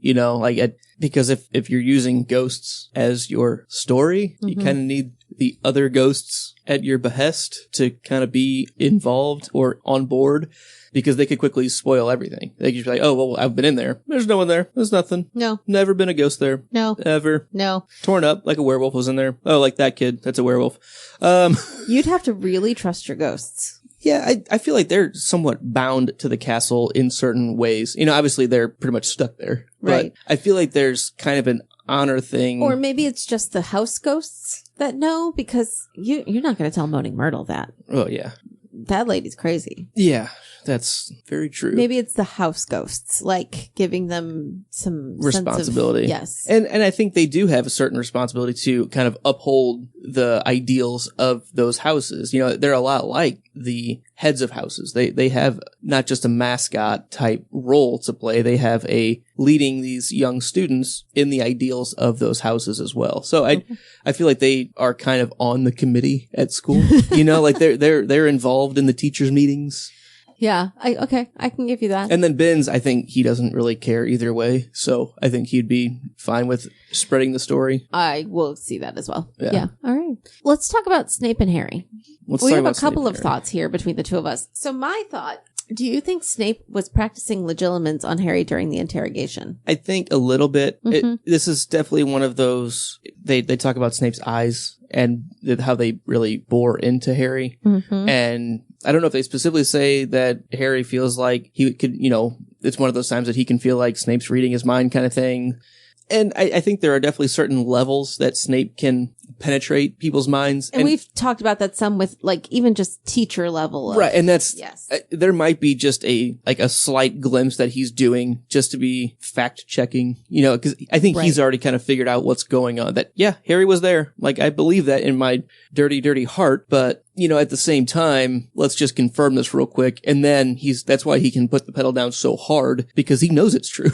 because if you're using ghosts as your story, you kind of need the other ghosts at your behest to kind of be involved or on board, because they could quickly spoil everything. They could be like, oh, well, I've been in there. There's no one there. There's nothing. No. Never been a ghost there. No. Ever. No. Torn up like a werewolf was in there. Oh, like that kid. That's a werewolf. You'd have to really trust your ghosts. Yeah, I feel like they're somewhat bound to the castle in certain ways. Obviously they're pretty much stuck there. Right. But I feel like there's kind of an honor thing. Or maybe it's just the house ghosts that know, because you're not going to tell Moaning Myrtle that. Oh, yeah. That lady's crazy. Yeah, that's very true. Maybe it's the house ghosts, like giving them some responsibility. Yes. And I think they do have a certain responsibility to kind of uphold the ideals of those houses. They're a lot like the heads of houses. They have not just a mascot type role to play. They have a leading these young students in the ideals of those houses as well. So I feel like they are kind of on the committee at school. Like they're involved in the teachers' meetings. Yeah. I can give you that. And then Ben's, I think he doesn't really care either way. So I think he'd be fine with spreading the story. I will see that as well. Yeah. All right. Let's talk about Snape and Harry. We have a couple of thoughts here between the two of us. So my thought, do you think Snape was practicing legilimens on Harry during the interrogation? I think a little bit. This is definitely one of those, they talk about Snape's eyes and how they really bore into Harry. And I don't know if they specifically say that Harry feels like he could, it's one of those times that he can feel like Snape's reading his mind kind of thing. And I think there are definitely certain levels that Snape can penetrate people's minds. And we've talked about that some with even just teacher level. Right. And that's, yes. There might be just a slight glimpse that he's doing just to be fact checking, because I think he's already kind of figured out what's going on, that, yeah, Harry was there. I believe that in my dirty, dirty heart, but at the same time, let's just confirm this real quick. And then that's why he can put the pedal down so hard, because he knows it's true.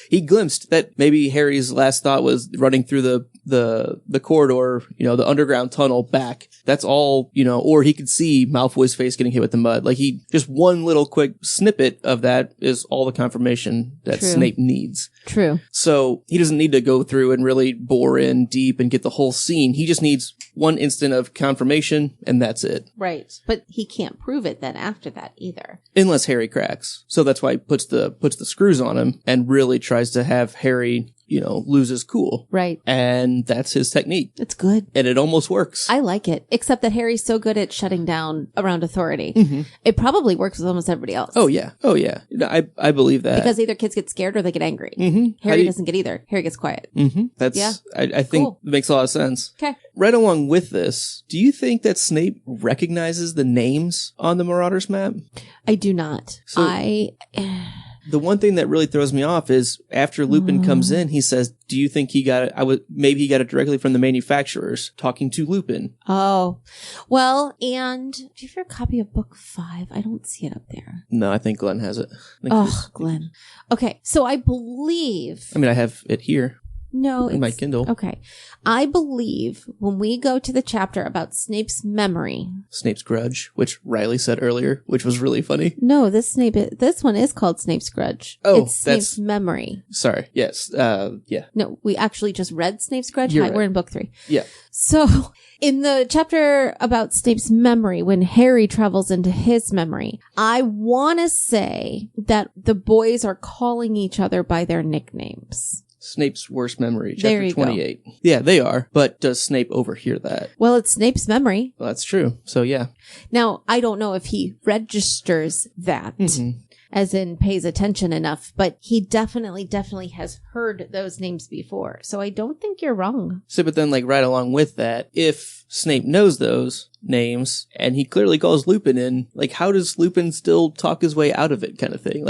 He glimpsed that maybe Harry's last thought was running through the corridor, the underground tunnel back. That's all, or he could see Malfoy's face getting hit with the mud. Just one little quick snippet of that is all the confirmation that Snape needs. True. So he doesn't need to go through and really bore in deep and get the whole scene. He just needs one instant of confirmation, and that's it. Right. But he can't prove it then after that either. Unless Harry cracks. So that's why he puts the screws on him and really tries to have Harry, lose his cool. Right. And that's his technique. It's good. And it almost works. I like it. Except that Harry's so good at shutting down around authority. It probably works with almost everybody else. Oh, yeah. I believe that. Because either kids get scared or they get angry. Harry doesn't get either. Harry gets quiet. That's, I think it makes a lot of sense. Okay. Right along with this, do you think that Snape recognizes the names on the Marauders map? I do not. So, the one thing that really throws me off is after Lupin comes in, he says, do you think he got it? Maybe he got it directly from the manufacturers talking to Lupin. Oh, well, and do you have your copy of book 5? I don't see it up there. No, I think Glenn has it. Glenn. Okay. So I believe. I have it here. No, in my Kindle. Okay. I believe when we go to the chapter about Snape's memory. Snape's Grudge, which Riley said earlier, which was really funny. No, this one is called Snape's Grudge. Oh, it's Snape's memory. Sorry. Yes. Yeah. No, we actually just read Snape's Grudge. Right. We're in book 3. Yeah. So in the chapter about Snape's memory, when Harry travels into his memory, I want to say that the boys are calling each other by their nicknames. Snape's worst memory, there chapter you 28. Go. Yeah, they are. But does Snape overhear that? Well, it's Snape's memory. Well, that's true. So, yeah. Now, I don't know if he registers that, as in pays attention enough, but he definitely has heard those names before. So I don't think you're wrong. So, but then, right along with that, if Snape knows those names and he clearly calls Lupin in, how does Lupin still talk his way out of it kind of thing?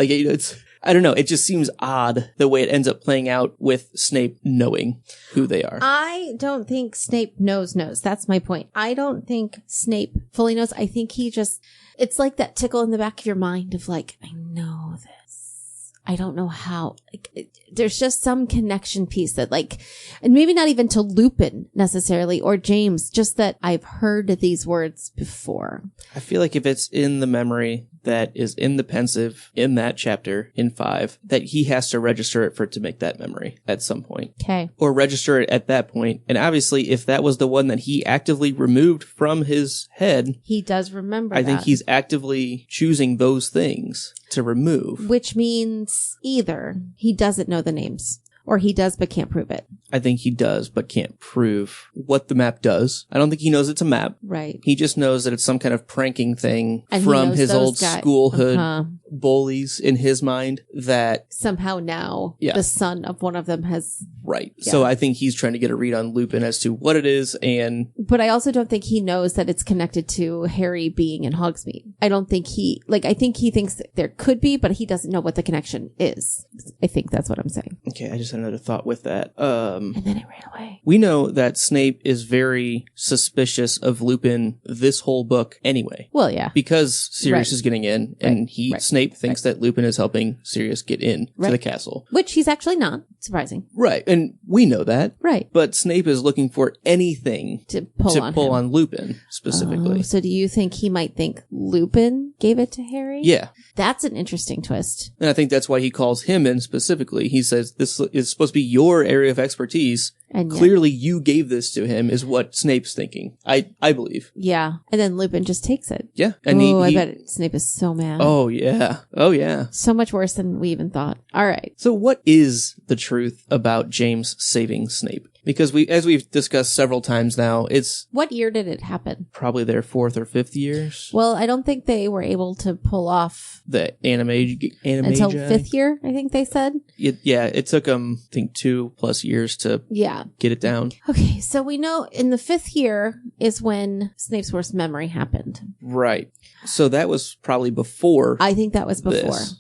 I don't know. It just seems odd the way it ends up playing out with Snape knowing who they are. I don't think Snape knows. That's my point. I don't think Snape fully knows. I think he just, it's like that tickle in the back of your mind of like, I know this. I don't know how. Like, there's just some connection piece that like, and maybe not even to Lupin necessarily or James, just that I've heard these words before. I feel like if it's in the memory that is in the pensive in that chapter in 5, that he has to register it for it to make that memory at some point. Okay. Or register it at that point. And obviously, if that was the one that he actively removed from his head, He does remember I think that. he's actively choosing those things to remove. Which means either he doesn't know the names or he does but can't prove it. I think he does, but can't prove what the map does. I don't think he knows it's a map. Right. He just knows that it's some kind of pranking thing And he from knows his those old guy- schoolhood bullies in his mind that... Somehow now Yeah. the son of one of them has... Right. Yeah. So I think he's trying to get a read on Lupin as to what it is and... But I also don't think he knows that it's connected to Harry being in Hogsmeade. I don't think he... Like, I think he thinks that there could be, but he doesn't know what the connection is. I think that's what I'm saying. Okay, I just had another thought with that. And then it ran away. We know that Snape is very suspicious of Lupin this whole book anyway. Well, yeah. Because Sirius Right. is getting in, and Right. Snape thinks that Lupin is helping Sirius get in to Right. the castle. Which he's actually not. Surprising. Right, and we know that. Right. But Snape is looking for anything To pull on him. Lupin, specifically. Oh, so do you think he might think Lupin gave it to Harry? Yeah. That's an interesting twist. And I think that's why he calls him in specifically. He says, this is supposed to be your area of expertise. And yet- Clearly you gave this to him, is what Snape's thinking. I believe. Yeah. And then Lupin just takes it. Yeah. And I bet Snape is so mad. Oh, yeah. Oh, yeah. So much worse than we even thought. All right. So what is the truth about James saving Snape? Because as we've discussed several times now, it's What year did it happen? probably their 4th or 5th years. Well, I don't think they were able to pull off The anime until 5th year, I think they said. It took them, I think, 2+ years to Yeah. get it down. Okay, so we know in the 5th year is when Snape's worst memory happened. Right. So that was probably before. I think that was before. This.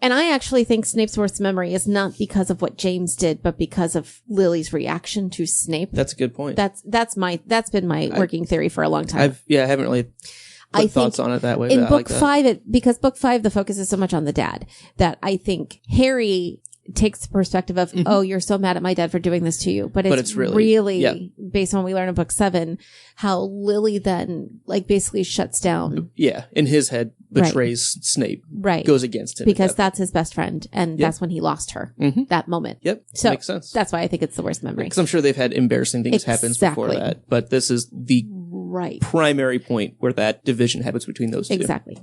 And I actually think Snape's worst memory is not because of what James did, but because of Lily's reaction to Snape. That's a good point. That's been my working theory for a long time. I haven't really put thoughts on it that way. In but I book like that. 5, because book 5, the focus is so much on the dad that I think Harry takes the perspective of, oh, you're so mad at my dad for doing this to you. But it's really yeah. based on what we learn in book 7, how Lily then like basically shuts down. Yeah. In his head, Right. betrays Snape. Right. Goes against him. Because at that that's his best friend. And Yep. that's when he lost her, Mhm. that moment. Yep. So makes sense. that's why I think it's the worst memory. Because I'm sure they've had embarrassing things happen before Exactly. that. But this is the Right. primary point where that division happens between those two. Exactly.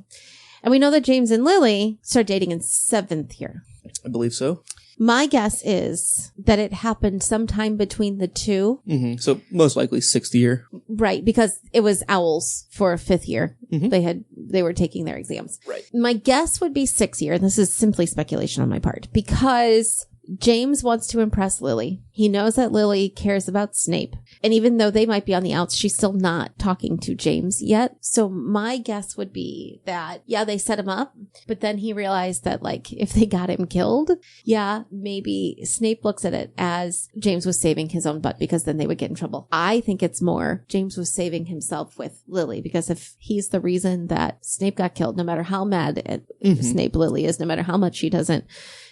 And we know that James and Lily start dating in 7th year. I believe so. My guess is that it happened sometime between the two. So most likely 6th year. Right, because it was owls for 5th year. Mhm. They were taking their exams. Right. My guess would be 6th year, and this is simply speculation on my part, because James wants to impress Lily. He knows that Lily cares about Snape. And even though they might be on the outs, she's still not talking to James yet. So my guess would be that, yeah, they set him up, but then he realized that, like, if they got him killed, yeah, maybe Snape looks at it as James was saving his own butt because then they would get in trouble. I think it's more James was saving himself with Lily, because if he's the reason that Snape got killed, no matter how mad at Snape Lily is, no matter how much she doesn't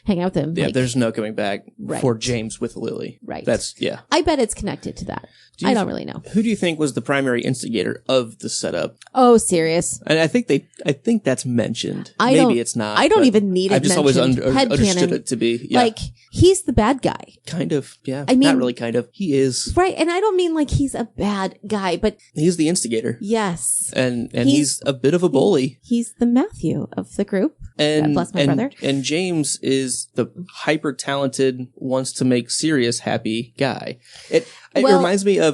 hang out with him. Yeah, like, there's no coming back Right. for James with Lily. Right. Yeah. I bet it's connected to that. I don't really know. Who do you think was the primary instigator of the setup? Oh, Sirius. And I think that's mentioned. I Maybe don't- it's not. I don't but even need it I've just always mentioned. understood Headcanon. it to be. Yeah. Like, he's the bad guy. Kind of. Yeah. I mean- not really kind of. He is. Right. And I don't mean like he's a bad guy, but He's the instigator. yes. And He's- he's a bit of a bully. He's the Matthew of the group. And, God bless my brother. And James is the hyper talented, wants to make Sirius happy guy. It Well- reminds me of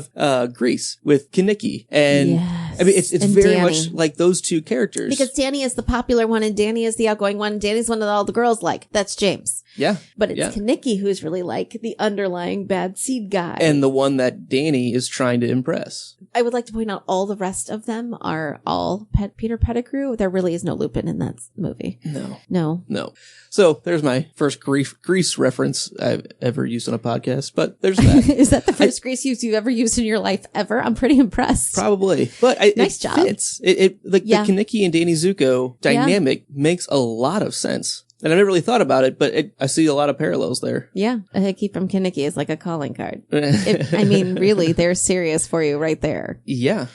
Grease with Kinnicky. And Yes. I mean, it's And very Danny. much like those two characters. Because Danny is the popular one and Danny is the outgoing one. And Danny's one that all the girls like. That's James. yeah. But it's Yeah. Kinnicky who's really like the underlying bad seed guy. And the one that Danny is trying to impress. I would like to point out all the rest of them are all Peter Pettigrew. There really is no Lupin in that movie. No. So there's my first Grease reference I've ever used on a podcast, but there's that. Is that the first Grease use you've ever used in your life ever? I'm pretty impressed. Probably. But Nice it job. fits. The Kaneki and Danny Zuko dynamic makes a lot of sense. And I never really thought about it, but I see a lot of parallels there. Yeah. A hickey from Kaneki is like a calling card. I mean, really, they're serious for you right there. Yeah.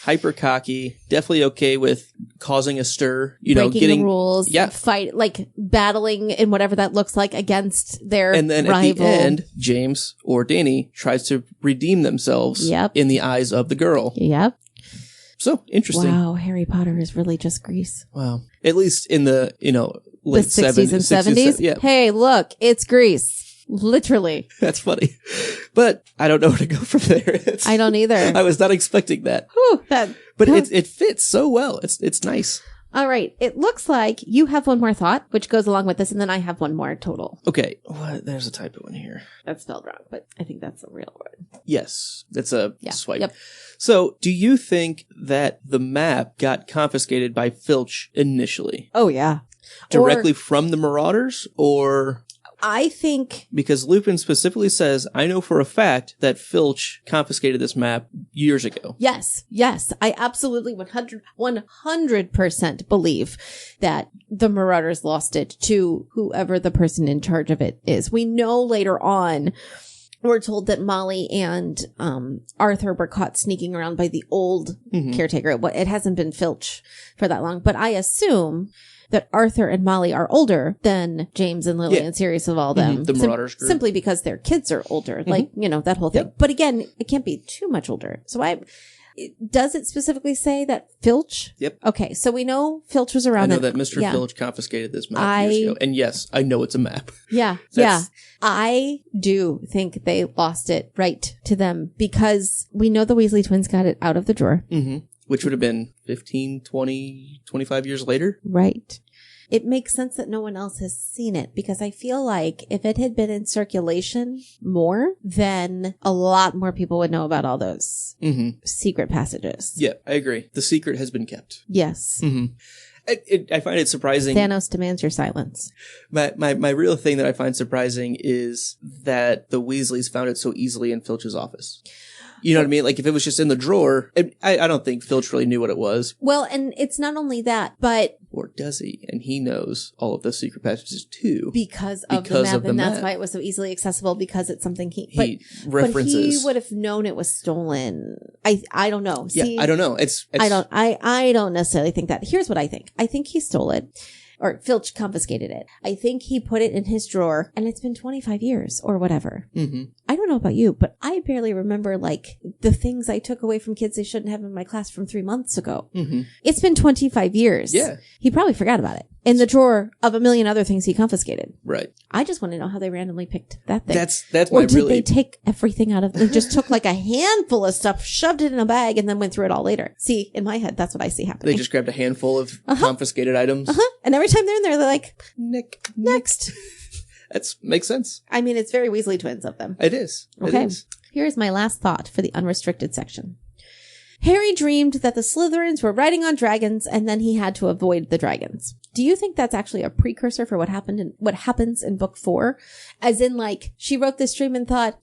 Hyper cocky, definitely okay with causing a stir, Breaking getting the rules, yeah. fight, like battling in whatever that looks like against their and then rival. at the end, James or Danny tries to redeem themselves in the eyes of the girl. Yep. So interesting. Wow, Harry Potter is really just Grease. Wow. At least in the, late the 60s and 70s. Yeah. Hey, look, it's Grease. Literally. That's funny. But I don't know where to go from there. I don't either. I was not expecting that. Whew, But it fits so well. It's nice. All right. It looks like you have one more thought, which goes along with this, and then I have one more total. Okay. There's a typo in here. That's spelled wrong, but I think that's a real word. Yes. It's a swipe. Yep. So, do you think that the map got confiscated by Filch initially? Oh, yeah. Directly from the Marauders, or... I think... Because Lupin specifically says, I know for a fact that Filch confiscated this map years ago. Yes. I absolutely 100% believe that the Marauders lost it to whoever the person in charge of it is. We know later on, we're told that Molly and Arthur were caught sneaking around by the old caretaker. It hasn't been Filch for that long, but I assume that Arthur and Molly are older than James and Lily and Sirius of all them. The Marauders group. Simply because their kids are older. Like, that whole thing. Yep. But again, it can't be too much older. So does it specifically say that Filch? Yep. Okay, so we know Filch was around. I know that Mr. Filch confiscated this map years ago. And yes, I know it's a map. Yeah. I do think they lost it right to them because we know the Weasley twins got it out of the drawer. Mm-hmm. Which would have been 15, 20, 25 years later. Right. It makes sense that no one else has seen it because I feel like if it had been in circulation more, then a lot more people would know about all those secret passages. Yeah, I agree. The secret has been kept. Yes. Mm-hmm. I find it surprising. Thanos demands your silence. My real thing that I find surprising is that the Weasleys found it so easily in Filch's office. You know what I mean? Like, if it was just in the drawer, I don't think Filch really knew what it was. Well, and it's not only that, but... Or does he? And he knows all of the secret passages, too. Because of the map, and that's why it was so easily accessible, because it's something he references. But he would have known it was stolen. I don't know. See, yeah, I don't know. I don't necessarily think that. Here's what I think. I think he stole it. Or Filch confiscated it. I think he put it in his drawer, and it's been 25 years or whatever. Mm-hmm. I don't know about you, but I barely remember, like, the things I took away from kids they shouldn't have in my class from 3 months ago. Mm-hmm. It's been 25 years. Yeah. He probably forgot about it. In the drawer of a million other things he confiscated. Right. I just want to know how they randomly picked that thing. That's or did they take everything out of... They just took like a handful of stuff, shoved it in a bag, and then went through it all later. See, in my head, that's what I see happening. They just grabbed a handful of confiscated items. And every time they're in there, they're like, next. That makes sense. I mean, it's very Weasley twins of them. It is. Okay. It is. Here's my last thought for the unrestricted section. Harry dreamed that the Slytherins were riding on dragons, and then he had to avoid the dragons. Do you think that's actually a precursor for what happens in book 4? As in, like, she wrote this dream and thought,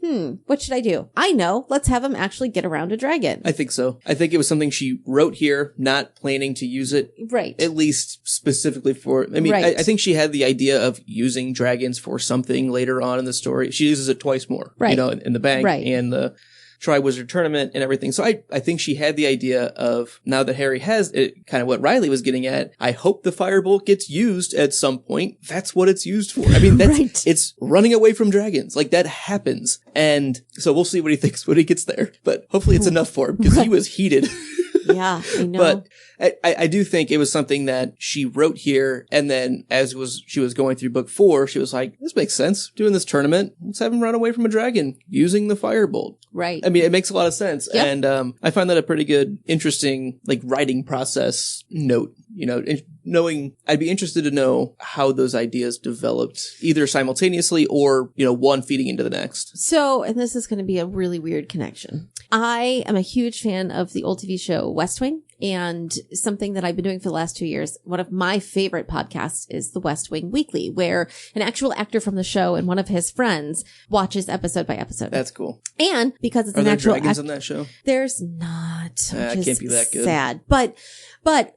what should I do? I know. Let's have him actually get around a dragon. I think so. I think it was something she wrote here, not planning to use it. Right. At least specifically for... I mean, right. I think she had the idea of using dragons for something later on in the story. She uses it twice more. Right. In the bank and the Triwizard Tournament and everything. So I think she had the idea of, now that Harry has it, kind of what Riley was getting at, I hope the firebolt gets used at some point. That's what it's used for. I mean, it's running away from dragons. Like, that happens. And so we'll see what he thinks when he gets there. But hopefully it's enough for him, because he was heated. Yeah, I know. But I do think it was something that she wrote here, and then she was going through book 4, she was like, this makes sense. Doing this tournament, let's have him run away from a dragon using the firebolt. Right. I mean, it makes a lot of sense. Yep. And I find that a pretty good, interesting, like, writing process note. I'd be interested to know how those ideas developed, either simultaneously or, one feeding into the next. So, and this is going to be a really weird connection. I am a huge fan of the old TV show West Wing. And something that I've been doing for the last 2 years, one of my favorite podcasts is the West Wing Weekly, where an actual actor from the show and one of his friends watches episode by episode. That's cool. And because it's Are an there actual dragons on that show? There's not. Which can't be that good. Sad. But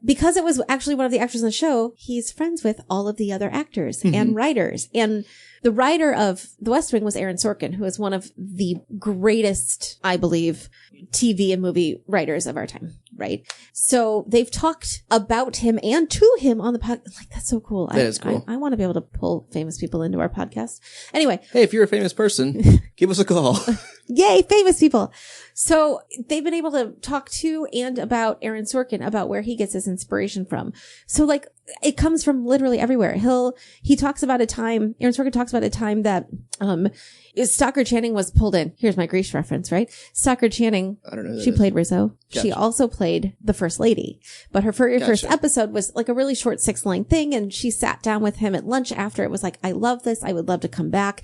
because it was actually one of the actors on the show, he's friends with all of the other actors and writers. And the writer of The West Wing was Aaron Sorkin, who is one of the greatest, I believe, TV and movie writers of our time, right? So they've talked about him and to him on the podcast. Like, that's so cool. That is cool. I want to be able to pull famous people into our podcast. Anyway. Hey, if you're a famous person, give us a call. Yay, famous people. So they've been able to talk to and about Aaron Sorkin, about where he gets his inspiration from. So like, it comes from literally everywhere. He talks about a time, Aaron Sorkin talks about a time that, Stockard Channing was pulled in. Here's my Grease reference, right? Stockard Channing, I don't know. She played Rizzo. Gotcha. She also played the First Lady, but her very first Gotcha. episode was like a really short 6-line thing. And she sat down with him at lunch after. It was like, I love this. I would love to come back.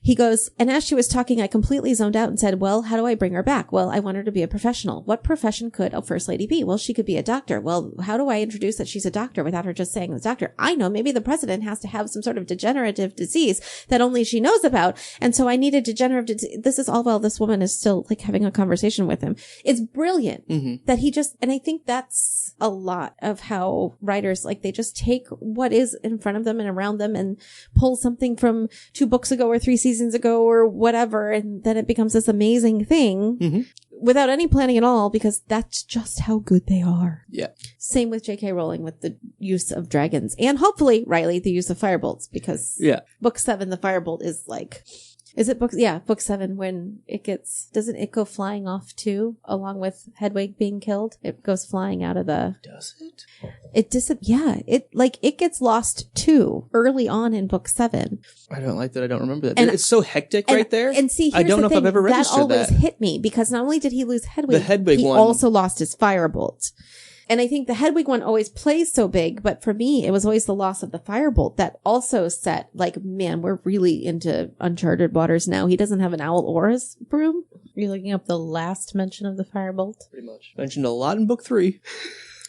He goes, and as she was talking, I completely zoned out and said, well, how do I bring her back? Well, I want her to be a professional. What profession could a first lady be? Well, she could be a doctor. Well, how do I introduce that she's a doctor without her just saying the doctor? I know, maybe the president has to have some sort of degenerative disease that only she knows about. And so I need a degenerative disease. This is all while this woman is still like having a conversation with him. It's brilliant that he just, and I think that's a lot of how writers, like, they just take what is in front of them and around them and pull something from 2 books ago or 3 seasons ago or whatever, and then it becomes this amazing thing without any planning at all, because that's just how good they are. Yeah. Same with J.K. Rowling with the use of dragons, and hopefully, Riley, the use of firebolts, because book 7, the firebolt is like... Is it book 7 when doesn't it go flying off too, along with Hedwig being killed? It goes flying out of the... Does it? It gets lost too, early on in book 7. I don't like that. I don't remember that. And- It's so hectic right there. And see, here's I don't know the if I've ever thing, registered that always that. hit me, because not only did he lose Hedwig, The Hedwig he one- also lost his firebolt. And I think the Hedwig one always plays so big, but for me, it was always the loss of the firebolt that also set, like, man, we're really into uncharted waters now. He doesn't have an owl or his broom. Are you looking up the last mention of the firebolt? Pretty much. Mentioned a lot in book 3.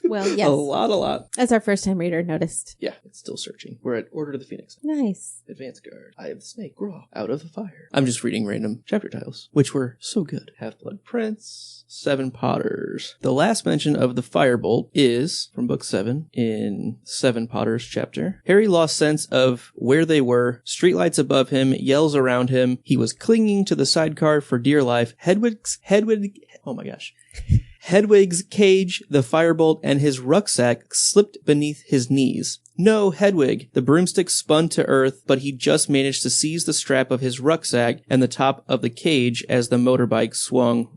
Well, yes. A lot. As our first time reader noticed. Yeah, it's still searching. We're at Order of the Phoenix. Nice. Advance Guard. Eye of the Snake. Graw. Out of the Fire. I'm just reading random chapter titles, which were so good. Half-Blood Prince. 7 Potters. The last mention of the Firebolt is from book 7 in 7 Potters chapter. Harry lost sense of where they were. Streetlights above him. Yells around him. He was clinging to the sidecar for dear life. Hedwig's cage, the firebolt, and his rucksack slipped beneath his knees. No, Hedwig. The broomstick spun to earth, but he just managed to seize the strap of his rucksack and the top of the cage as the motorbike swung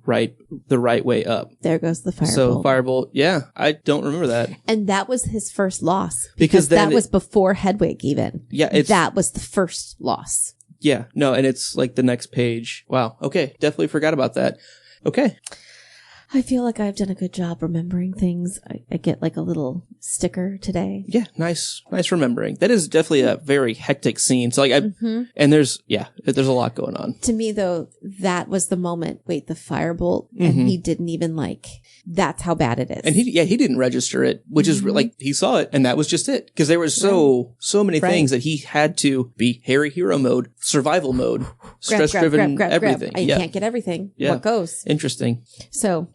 the right way up. There goes the firebolt. So, firebolt, yeah, I don't remember that. And that was his first loss. Because then that was before Hedwig even. Yeah, that was the first loss. Yeah, no, and it's like the next page. Wow, okay, definitely forgot about that. Okay. I feel like I've done a good job remembering things. I get like a little sticker today. Yeah, nice remembering. That is definitely a very hectic scene. So like, and there's a lot going on. To me though, that was the moment. Wait, the firebolt, and he didn't even that's how bad it is. And he didn't register it, which is like, he saw it and that was just it. Because there were so many things that he had to be Harry hero mode, survival mode, stress driven, everything. I can't get everything. Yeah. What goes? Interesting. So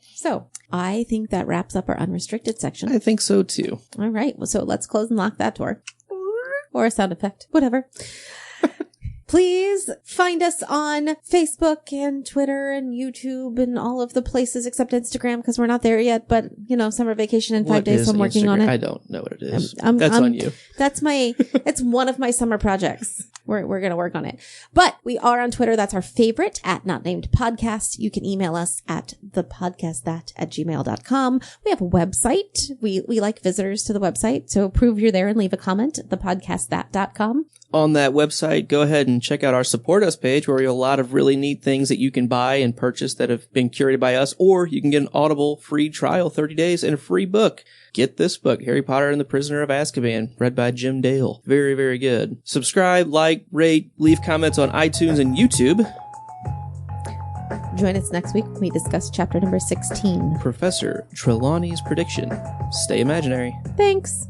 I think that wraps up our unrestricted section. I think so too. All right. Well, so let's close and lock that door. Or a sound effect. Whatever. Please find us on Facebook and Twitter and YouTube and all of the places except Instagram, because we're not there yet. But, summer vacation in 5 days, so I'm working on it. I don't know what it is. That's on you. It's one of my summer projects. We're going to work on it. But we are on Twitter. That's our favorite, @NotNamedPodcast. You can email us at thepodcastthat@gmail.com. We have a website. We like visitors to the website. So prove you're there and leave a comment at thepodcastthat.com. On that website, go ahead and check out our Support Us page, where we have a lot of really neat things that you can buy and purchase that have been curated by us, or you can get an Audible free trial, 30 days, and a free book. Get this book, Harry Potter and the Prisoner of Azkaban, read by Jim Dale. Very, very good. Subscribe, like, rate, leave comments on iTunes and YouTube. Join us next week when we discuss chapter number 16. Professor Trelawney's Prediction. Stay imaginary. Thanks.